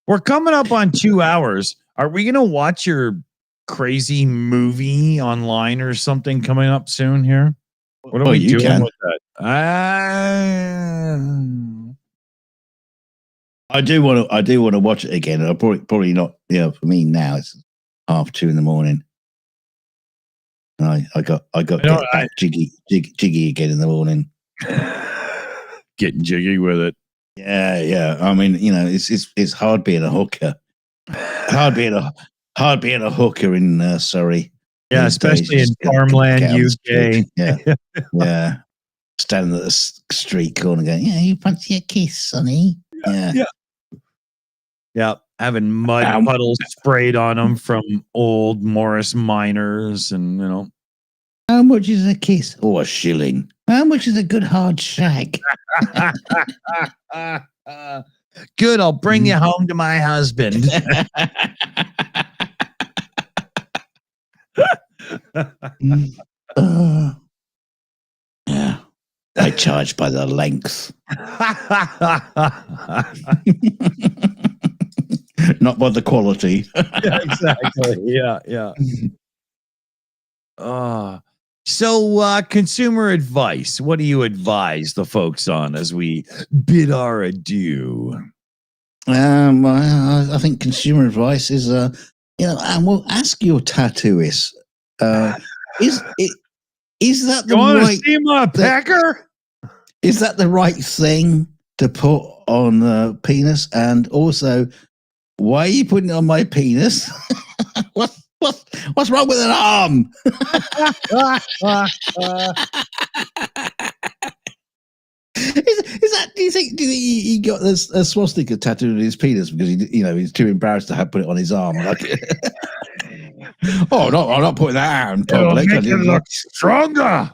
We're coming up on 2 hours. Are we going to watch your crazy movie online or something coming up soon here? What are we doing with that? I do want to watch it again. I'll probably not. For me now it's 2:30 in the morning, and I got back jiggy again in the morning. Getting jiggy with it. Yeah. I mean, it's hard being a hooker. Hard being a hooker in Surrey. Yeah, especially in farmland, UK. Yeah. Standing at the street corner going, you fancy a kiss, sonny? Yeah. Having mud puddles sprayed on them from old Morris miners, and How much is a kiss? Or a shilling? How much is a good hard shag? Good, I'll bring you home to my husband. Yeah. I charge by the length. Not by the quality. Yeah, exactly. Yeah. So consumer advice. What do you advise the folks on as we bid our adieu? I think consumer advice is, and we'll ask your tattooist. Is that the right? See my pecker? Is that the right thing to put on the penis? And also, why are you putting it on my penis? What's wrong with an arm? Is that? Do you think he got a swastika tattooed on his penis because he's too embarrassed to put it on his arm? Like, I'm not putting that out in public. Make it look stronger.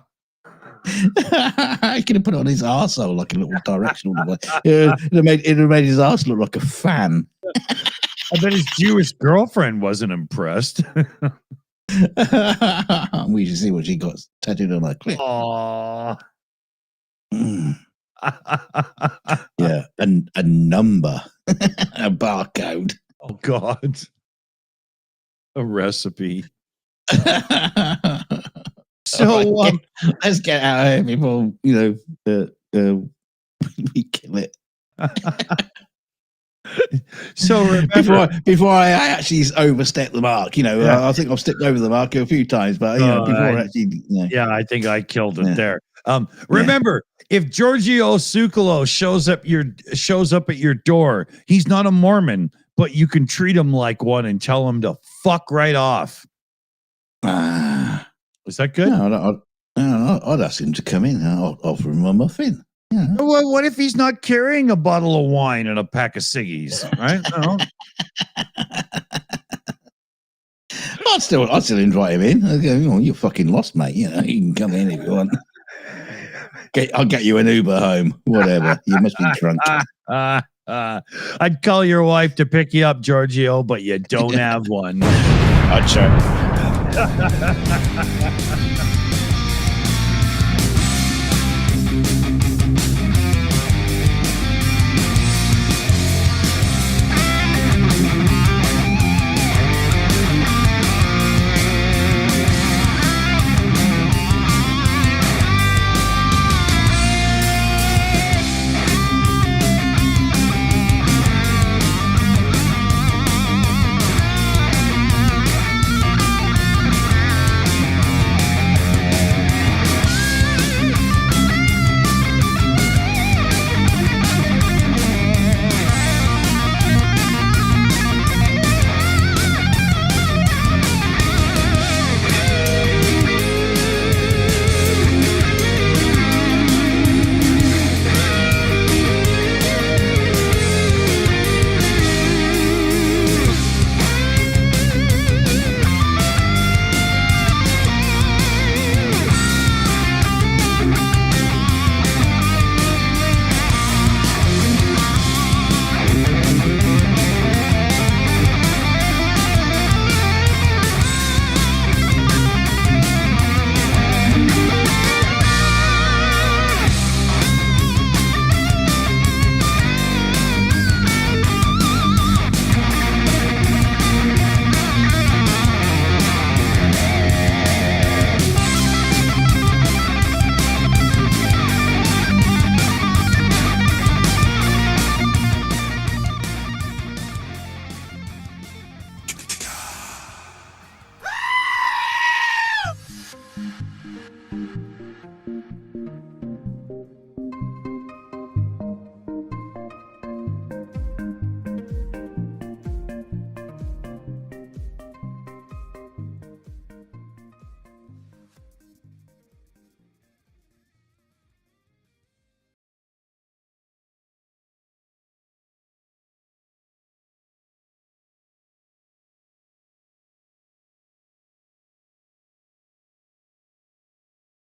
I could have put it on his arsehole like a little directional device. It made his arse look like a fan. I bet his Jewish girlfriend wasn't impressed. We should see what she got tattooed on her clit. Aww. Yeah, a number, a barcode. Oh God, a recipe. So let's get out of here before we kill it. So remember, before I actually overstep the mark, I think I've stepped over the mark a few times, but I think I killed it there. Remember, if Giorgio Tsoukalos shows up at your door, he's not a Mormon, but you can treat him like one and tell him to fuck right off. Is that good? No, I'd ask him to come in. I'll offer him a muffin. Yeah. Well, what if he's not carrying a bottle of wine and a pack of ciggies? Right? I'd still invite him in. I'll go, you're fucking lost, mate. You can come in if you want. I'll get you an Uber home. Whatever. You must be drunk. I'd call your wife to pick you up, Giorgio, but you don't have one. I'd check.